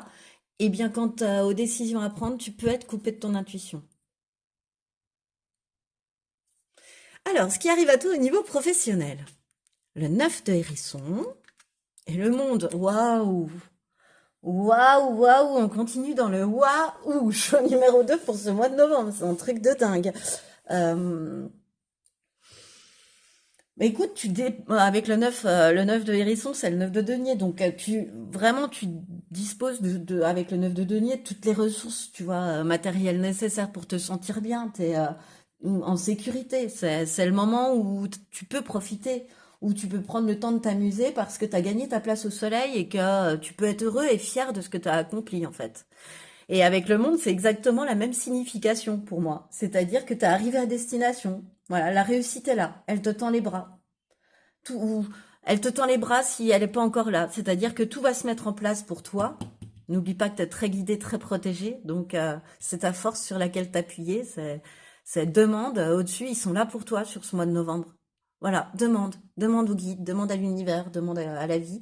eh bien quand tu as aux décisions à prendre, tu peux être coupé de ton intuition. Alors, ce qui arrive à toi au niveau professionnel. Le 9 de hérisson et le monde. Waouh! Waouh, waouh, on continue dans le waouh, choix numéro 2 pour ce mois de novembre, c'est un truc de dingue. Euh, mais écoute, avec le 9 de hérisson, c'est le 9 de denier, donc vraiment, tu disposes avec le 9 de denier, de toutes les ressources, tu vois, matérielles nécessaires pour te sentir bien, t'es en sécurité, c'est le moment où tu peux profiter, où tu peux prendre le temps de t'amuser parce que tu as gagné ta place au soleil et que tu peux être heureux et fier de ce que tu as accompli en fait. Et avec le monde, c'est exactement la même signification pour moi. C'est-à-dire que tu es arrivé à destination. Voilà, la réussite est là. Elle te tend les bras. Tout, elle te tend les bras si elle n'est pas encore là. C'est-à-dire que tout va se mettre en place pour toi. N'oublie pas que tu es très guidé, très protégé. Donc, c'est ta force sur laquelle t'appuyer. C'est demande au-dessus. Ils sont là pour toi sur ce mois de novembre. Voilà, demande. Demande au guide, demande à l'univers, demande à la vie.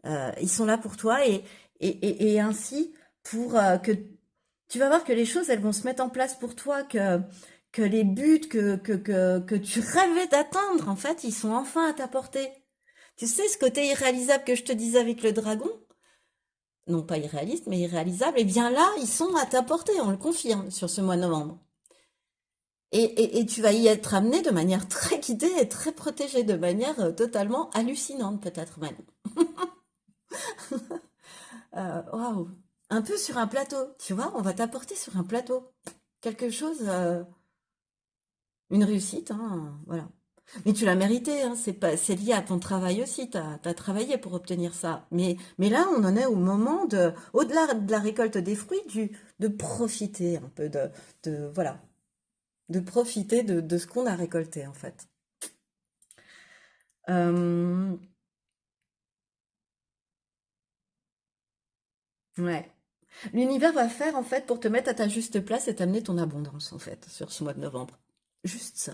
Ils sont là pour toi et ainsi pour que tu vas voir que les choses elles vont se mettre en place pour toi, que les buts que tu rêvais d'atteindre, en fait, ils sont enfin à ta portée. Tu sais, ce côté irréalisable que je te disais avec le dragon, non pas irréaliste, mais irréalisable, et bien là, ils sont à ta portée, on le confirme sur ce mois de novembre. Et tu vas y être amené de manière très guidée et très protégée, de manière totalement hallucinante peut-être même. Waouh! Un peu sur un plateau, tu vois, on va t'apporter sur un plateau. Quelque chose, une réussite, hein, voilà. Mais tu l'as mérité, hein, c'est pas, c'est lié à ton travail aussi, t'as travaillé pour obtenir ça. Mais là, on en est au moment de, au-delà de la récolte des fruits, de profiter un peu voilà, de profiter de ce qu'on a récolté, en fait. Euh, ouais. L'univers va faire, en fait, pour te mettre à ta juste place et t'amener ton abondance, en fait, sur ce mois de novembre. Juste ça.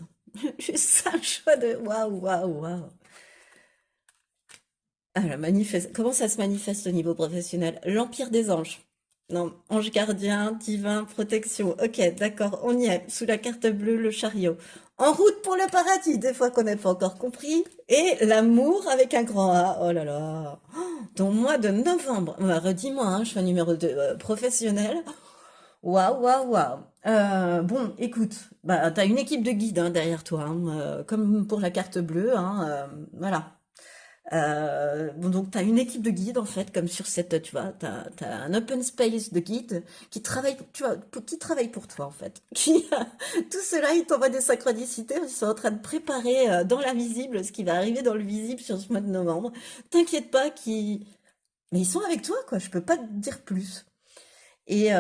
Juste ça, un choix de waouh, waouh, waouh. Ah, comment ça se manifeste au niveau professionnel? L'Empire des anges. Non, ange gardien, divin, protection. Ok, d'accord, on y est. Sous la carte bleue, le chariot. En route pour le paradis, des fois qu'on n'a pas encore compris. Et l'amour avec un grand A. Oh là là. Ton mois de novembre. Redis-moi, hein, choix numéro 2, professionnel. Waouh, waouh, waouh. Bon, écoute, bah, t'as une équipe de guides hein, derrière toi, hein, comme pour la carte bleue, hein, voilà. Bon, donc, tu as une équipe de guides, en fait, comme sur cette, tu vois, tu as un open space de guides qui travaille, tu vois, qui travaille pour toi, en fait. Tout cela, ils t'envoient des synchronicités, ils sont en train de préparer dans l'invisible ce qui va arriver dans le visible sur ce mois de novembre. T'inquiète pas, mais ils sont avec toi, quoi, je peux pas te dire plus. Et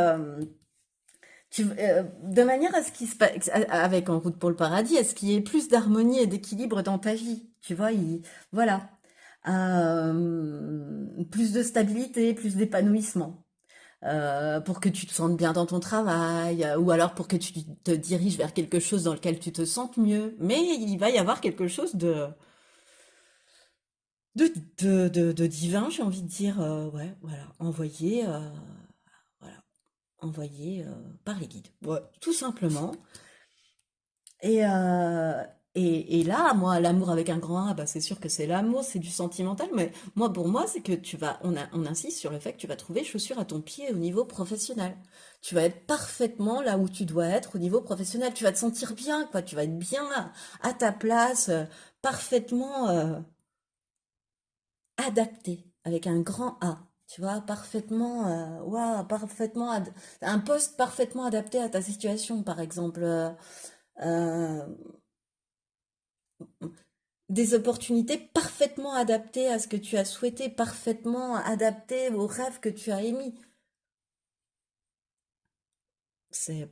de manière à ce qu'il se passe, avec En route pour le paradis, à ce qu'il y ait plus d'harmonie et d'équilibre dans ta vie. Tu vois, voilà. Plus de stabilité, plus d'épanouissement. Pour que tu te sentes bien dans ton travail, ou alors pour que tu te diriges vers quelque chose dans lequel tu te sentes mieux. Mais il va y avoir quelque chose de, de divin, j'ai envie de dire, ouais, voilà, voilà, envoyé par les guides. Ouais, tout simplement. Et, euh, et là, moi, l'amour avec un grand A, bah, c'est sûr que c'est l'amour, c'est du sentimental, mais moi, pour moi, c'est que on insiste sur le fait que tu vas trouver chaussure à ton pied au niveau professionnel. Tu vas être parfaitement là où tu dois être au niveau professionnel. Tu vas te sentir bien, quoi. Tu vas être bien à ta place, parfaitement adapté, avec un grand A. Tu vois, parfaitement, ouah, un poste parfaitement adapté à ta situation, par exemple. Euh, des opportunités parfaitement adaptées à ce que tu as souhaité, parfaitement adaptées aux rêves que tu as émis. C'est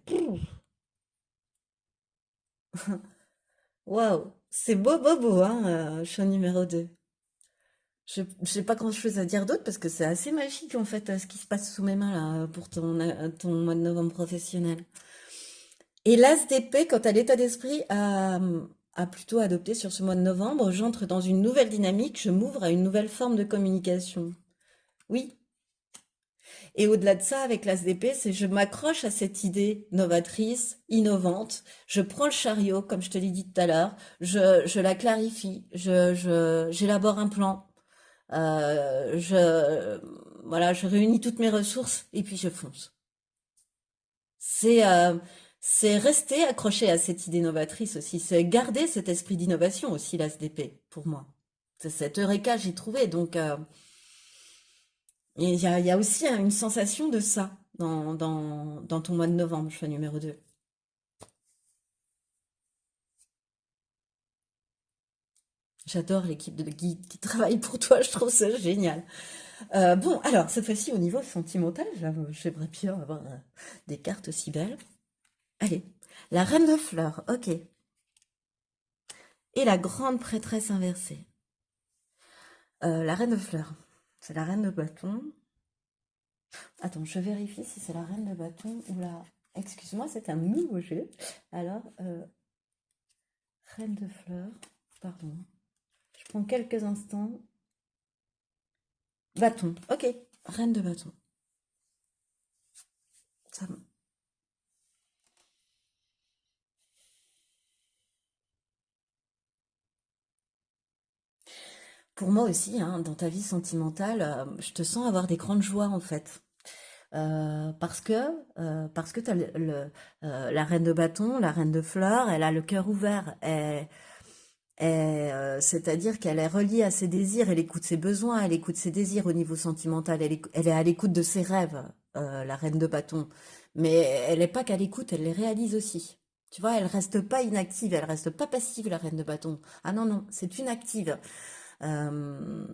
waouh, c'est beau, beau, beau, hein, choix numéro 2. Je n'ai pas grand-chose à dire d'autre parce que c'est assez magique en fait ce qui se passe sous mes mains là pour ton mois de novembre professionnel. Et l'As d'épée, quant à l'état d'esprit à plutôt adopter sur ce mois de novembre, j'entre dans une nouvelle dynamique, je m'ouvre à une nouvelle forme de communication. Oui, et au-delà de ça, avec l'ASDP, c'est je m'accroche à cette idée novatrice, innovante. Je prends le chariot, comme je te l'ai dit tout à l'heure, je la clarifie, j'élabore un plan, voilà, je réunis toutes mes ressources et puis je fonce. C'est c'est rester accroché à cette idée novatrice aussi, c'est garder cet esprit d'innovation aussi, l'ASDP, pour moi. C'est cette eureka, j'ai trouvé, donc et il y a aussi une sensation de ça dans ton mois de novembre, choix numéro 2. J'adore l'équipe de guides qui travaille pour toi, je trouve ça génial. Bon, alors, cette fois-ci, au niveau sentimental, j'aimerais bien avoir des cartes aussi belles. Allez, la reine de fleurs, ok. Et la grande prêtresse inversée. La reine de fleurs, c'est la reine de bâton. Attends, je vérifie si c'est la reine de bâton ou la... Excuse-moi, c'est un nouveau jeu. Alors, reine de fleurs, pardon. Je prends quelques instants. Bâton, ok. Reine de bâton. Ça, pour moi aussi, hein, dans ta vie sentimentale, je te sens avoir des grandes joies en fait. Parce que t'as la reine de bâton, la reine de fleurs, elle a le cœur ouvert. C'est-à-dire qu'elle est reliée à ses désirs, elle écoute ses besoins, elle écoute ses désirs au niveau sentimental, elle est à l'écoute de ses rêves, la reine de bâton. Mais elle n'est pas qu'à l'écoute, elle les réalise aussi. Tu vois, elle reste pas inactive, elle reste pas passive, la reine de bâton. Ah non, non, c'est une active. Euh,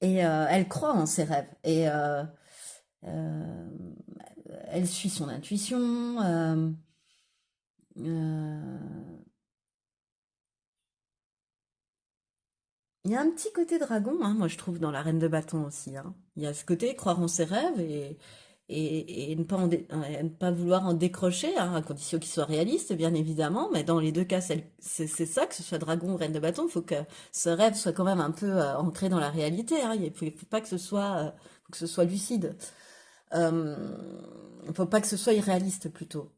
elle croit en ses rêves. Euh, Elle suit son intuition. Euh, Il y a un petit côté dragon, hein, moi je trouve, dans la reine de bâton aussi, hein. Il y a ce côté croire en ses rêves et ne pas, et ne pas vouloir en décrocher, hein, à condition qu'il soit réaliste, bien évidemment. Mais dans les deux cas, c'est ça, que ce soit dragon ou reine de bâton, il faut que ce rêve soit quand même un peu ancré dans la réalité, hein. Il faut pas que ce soit, faut que ce soit lucide. Il faut pas que ce soit irréaliste plutôt.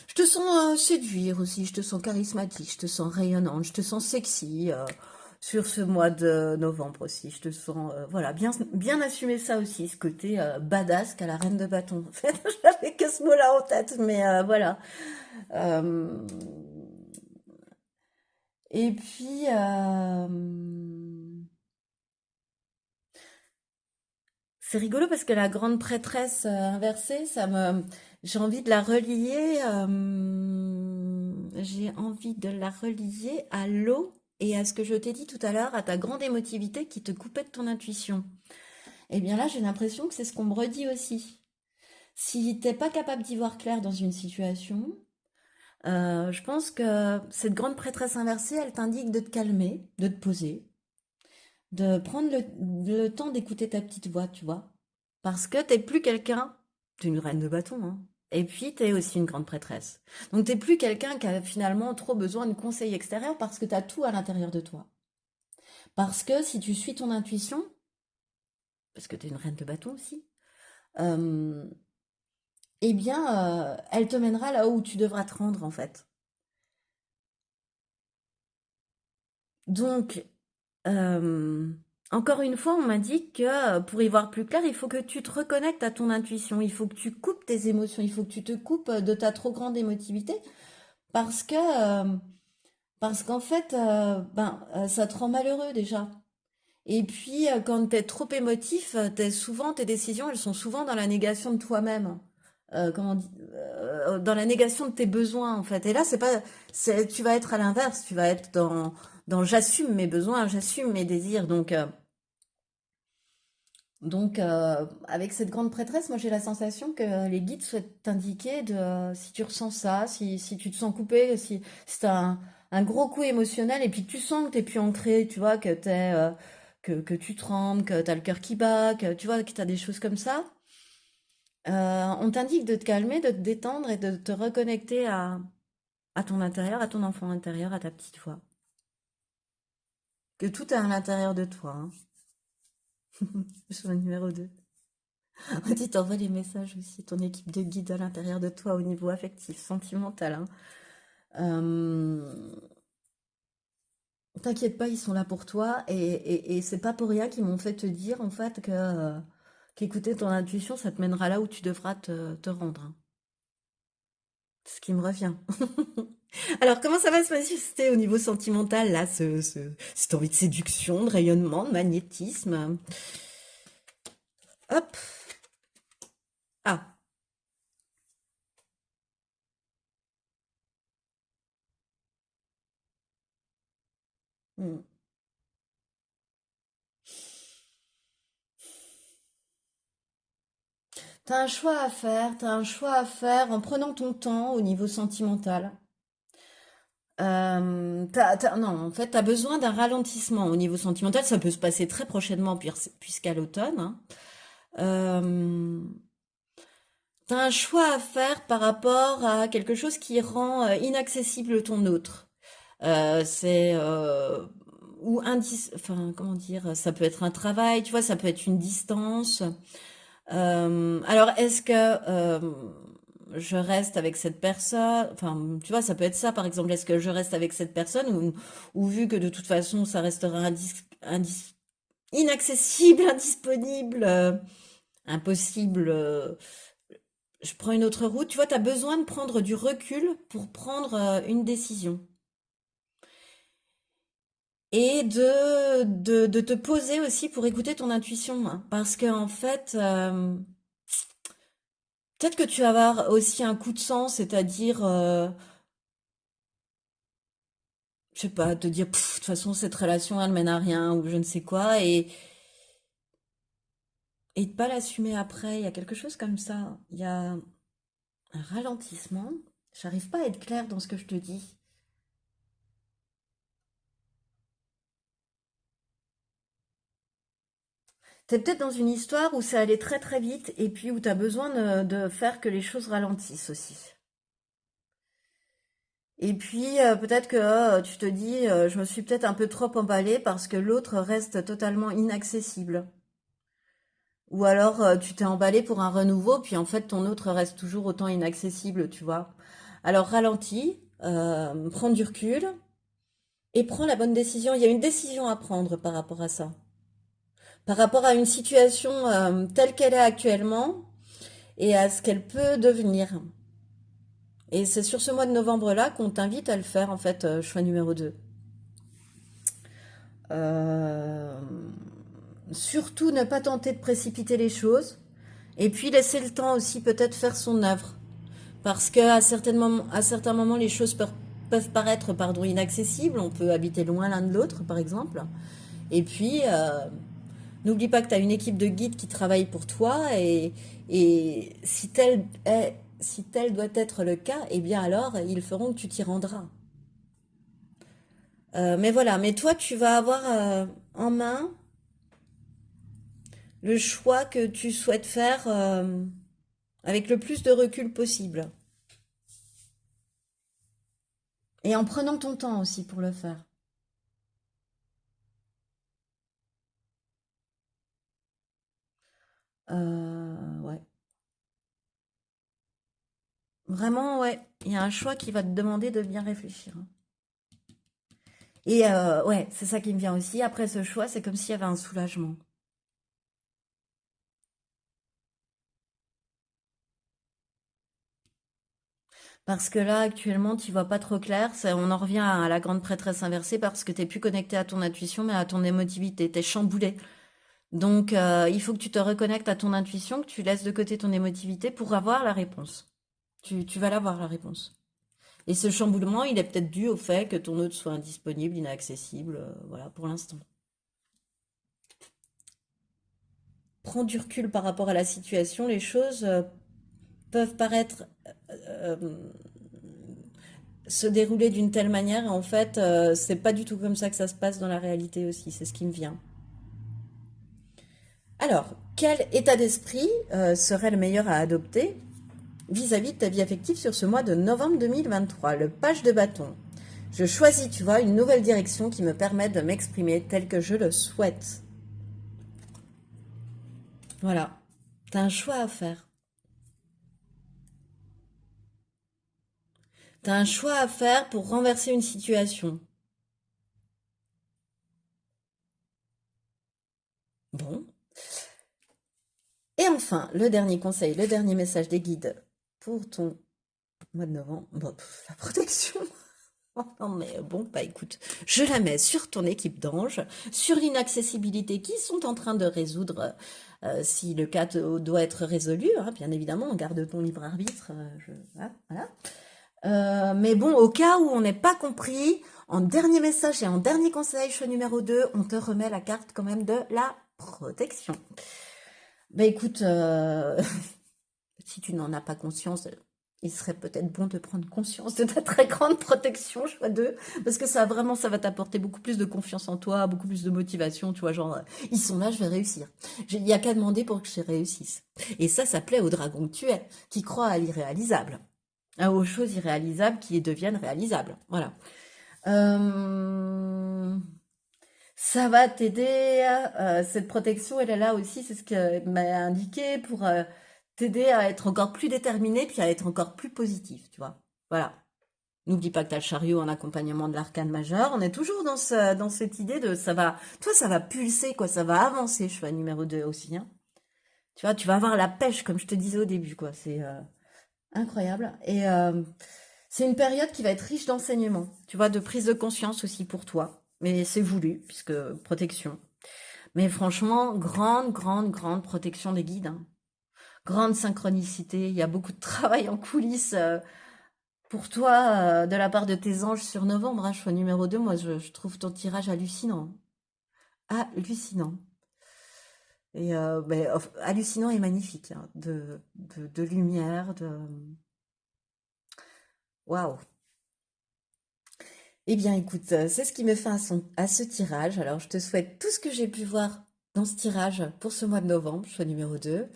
Je te sens séduire aussi, je te sens charismatique, je te sens rayonnante, je te sens sexy sur ce mois de novembre aussi. Je te sens, voilà, bien assumer ça aussi, ce côté badass qu'a la reine de bâton. En fait, j'avais que ce mot-là en tête, mais voilà. Euh, et puis, c'est rigolo parce que la grande prêtresse inversée, j'ai envie de la relier, j'ai envie de la relier à l'eau et à ce que je t'ai dit tout à l'heure, à ta grande émotivité qui te coupait de ton intuition. Et bien là, j'ai l'impression que c'est ce qu'on me redit aussi. Si t'es pas capable d'y voir clair dans une situation, je pense que cette grande prêtresse inversée, elle t'indique de te calmer, de te poser, de prendre le temps d'écouter ta petite voix, tu vois. Parce que t'es plus quelqu'un, t'es une reine de bâton, hein. Et puis t'es aussi une grande prêtresse. Donc t'es plus quelqu'un qui a finalement trop besoin de conseils extérieurs parce que t'as tout à l'intérieur de toi. Parce que si tu suis ton intuition, parce que t'es une reine de bâton aussi, euh, eh bien, elle te mènera là où tu devras te rendre en fait. Donc, euh, encore une fois, on m'a dit que pour y voir plus clair, il faut que tu te reconnectes à ton intuition, il faut que tu coupes tes émotions, il faut que tu te coupes de ta trop grande émotivité parce que parce qu'en fait, ça te rend malheureux déjà. Et puis, quand t'es trop émotif, tes décisions, elles sont souvent dans la négation de toi-même. Dans la négation de tes besoins, en fait. Et là, tu vas être à l'inverse. Tu vas être dans j'assume mes besoins, j'assume mes désirs. Avec cette grande prêtresse, moi, j'ai la sensation que les guides souhaitent t'indiquer si tu ressens ça, si tu te sens coupé, si t'as un gros coup émotionnel et puis que tu sens que t'es plus ancré, tu vois, que tu trembles, que t'as le cœur qui bat, que tu vois, que t'as des choses comme ça. On t'indique de te calmer, de te détendre et de te reconnecter à ton intérieur, à ton enfant intérieur, à ta petite voix. Que tout est à l'intérieur de toi, hein. Choix numéro 2. Tu t'envoies les messages aussi, ton équipe de guide à l'intérieur de toi au niveau affectif, sentimental, hein. Euh, T'inquiète pas, ils sont là pour toi et c'est pas pour rien qu'ils m'ont fait te dire en fait qu'écouter ton intuition, ça te mènera là où tu devras te rendre, hein. C'est ce qui me revient. Alors, comment ça va se manifester au niveau sentimental, là, cette envie de séduction, de rayonnement, de magnétisme? Hop! Ah, Mm. T'as un choix à faire, t'as un choix à faire en prenant ton temps au niveau sentimental. Non, en fait, t'as besoin d'un ralentissement au niveau sentimental. Ça peut se passer très prochainement puisqu'à l'automne, hein. Euh, T'as un choix à faire par rapport à quelque chose qui rend inaccessible ton autre. C'est ou enfin comment dire, ça peut être un travail, tu vois, ça peut être une distance. Alors est-ce que je reste avec cette personne, enfin tu vois, ça peut être ça par exemple, est-ce que je reste avec cette personne ou vu que de toute façon ça restera inaccessible, indisponible, impossible, je prends une autre route. Tu vois, tu as besoin de prendre du recul pour prendre une décision. Et de te poser aussi pour écouter ton intuition, hein. Parce que en fait, peut-être que tu vas avoir aussi un coup de sens, c'est-à-dire, je sais pas, te dire, pff, de toute façon, cette relation, elle mène à rien, ou je ne sais quoi, et de pas l'assumer après. Il y a quelque chose comme ça. Il y a un ralentissement. J'arrive pas à être claire dans ce que je te dis. T'es peut-être dans une histoire où ça allait très très vite et puis où t'as besoin de faire que les choses ralentissent aussi. Et puis peut-être que tu te dis, je me suis peut-être un peu trop emballée parce que l'autre reste totalement inaccessible. Ou alors tu t'es emballé pour un renouveau, puis en fait ton autre reste toujours autant inaccessible, tu vois. Alors ralentis, prends du recul et prends la bonne décision. Il y a une décision à prendre par rapport à ça. Par rapport à une situation telle qu'elle est actuellement et à ce qu'elle peut devenir. Et c'est sur ce mois de novembre-là qu'on t'invite à le faire, en fait, choix numéro 2. Euh, Surtout ne pas tenter de précipiter les choses. Et puis laisser le temps aussi peut-être faire son œuvre. Parce qu'à à certains moments, les choses peuvent paraître inaccessibles. On peut habiter loin l'un de l'autre, par exemple. Et puis, n'oublie pas que tu as une équipe de guides qui travaille pour toi. Et si tel doit être le cas, eh bien alors, ils feront que tu t'y rendras. Mais voilà, mais toi, tu vas avoir en main le choix que tu souhaites faire avec le plus de recul possible. Et en prenant ton temps aussi pour le faire. Ouais. Vraiment, ouais. Il y a un choix qui va te demander de bien réfléchir, hein. Et ouais, c'est ça qui me vient aussi. Après ce choix, c'est comme s'il y avait un soulagement. Parce que là, actuellement, tu vois pas trop clair. On en revient à la grande prêtresse inversée parce que t'es plus connecté à ton intuition, mais à ton émotivité. T'es chamboulé. Donc, il faut que tu te reconnectes à ton intuition, que tu laisses de côté ton émotivité pour avoir la réponse. Tu vas l'avoir, la réponse. Et ce chamboulement, il est peut-être dû au fait que ton autre soit indisponible, inaccessible, voilà, pour l'instant. Prends du recul par rapport à la situation. Les choses peuvent paraître se dérouler d'une telle manière. Et en fait, c'est pas du tout comme ça que ça se passe dans la réalité aussi. C'est ce qui me vient. Alors, quel état d'esprit serait le meilleur à adopter vis-à-vis de ta vie affective sur ce mois de novembre 2023? Le page de bâton. Je choisis, tu vois, une nouvelle direction qui me permet de m'exprimer tel que je le souhaite. Voilà. T'as un choix à faire. T'as un choix à faire pour renverser une situation. Bon. Et enfin, le dernier conseil, le dernier message des guides pour ton mois de novembre. Bon, la protection. Oh non, mais bon, bah écoute, je la mets sur ton équipe d'anges, sur l'inaccessibilité qui sont en train de résoudre si le cas doit être résolu, hein, bien évidemment, on garde ton libre arbitre. Voilà. Mais bon, au cas où on n'est pas compris, En dernier message et en dernier conseil, choix numéro 2, on te remet la carte quand même de la protection. Ben écoute, si tu n'en as pas conscience, il serait peut-être bon de prendre conscience de ta très grande protection, choix 2, parce que ça vraiment, ça va t'apporter beaucoup plus de confiance en toi, beaucoup plus de motivation, tu vois, genre, ils sont là, je vais réussir. Il n'y a qu'à demander pour que je réussisse. Et ça plaît au dragon que tu es, qui croit à l'irréalisable, aux choses irréalisables qui deviennent réalisables. Voilà. Ça va t'aider, cette protection, elle est là aussi, c'est ce qu'elle m'a indiqué, pour t'aider à être encore plus déterminé, puis à être encore plus positif, tu vois. Voilà. N'oublie pas que tu as le chariot en accompagnement de l'arcane majeur. On est toujours dans cette idée de ça va, toi, ça va pulser, quoi, ça va avancer, choix numéro 2 aussi, hein. Tu vois, tu vas avoir la pêche, comme je te disais au début, quoi. C'est incroyable. Et c'est une période qui va être riche d'enseignements, tu vois, de prise de conscience aussi pour toi. Mais c'est voulu, puisque protection. Mais franchement, grande, grande, grande protection des guides, hein. Grande synchronicité. Il y a beaucoup de travail en coulisses pour toi de la part de tes anges sur novembre, hein, choix numéro 2. Moi, je trouve ton tirage hallucinant. Hallucinant. Et hallucinant et magnifique, hein, de lumière, de... Waouh. Eh bien, écoute, c'est ce qui me fait à ce tirage. Alors, je te souhaite tout ce que j'ai pu voir dans ce tirage pour ce mois de novembre, choix numéro 2.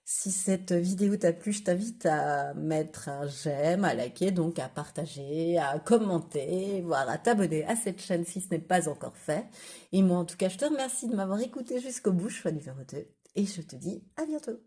Si cette vidéo t'a plu, je t'invite à mettre un j'aime, à liker, donc à partager, à commenter, voire à t'abonner à cette chaîne si ce n'est pas encore fait. Et moi, en tout cas, je te remercie de m'avoir écouté jusqu'au bout, choix numéro 2. Et je te dis à bientôt.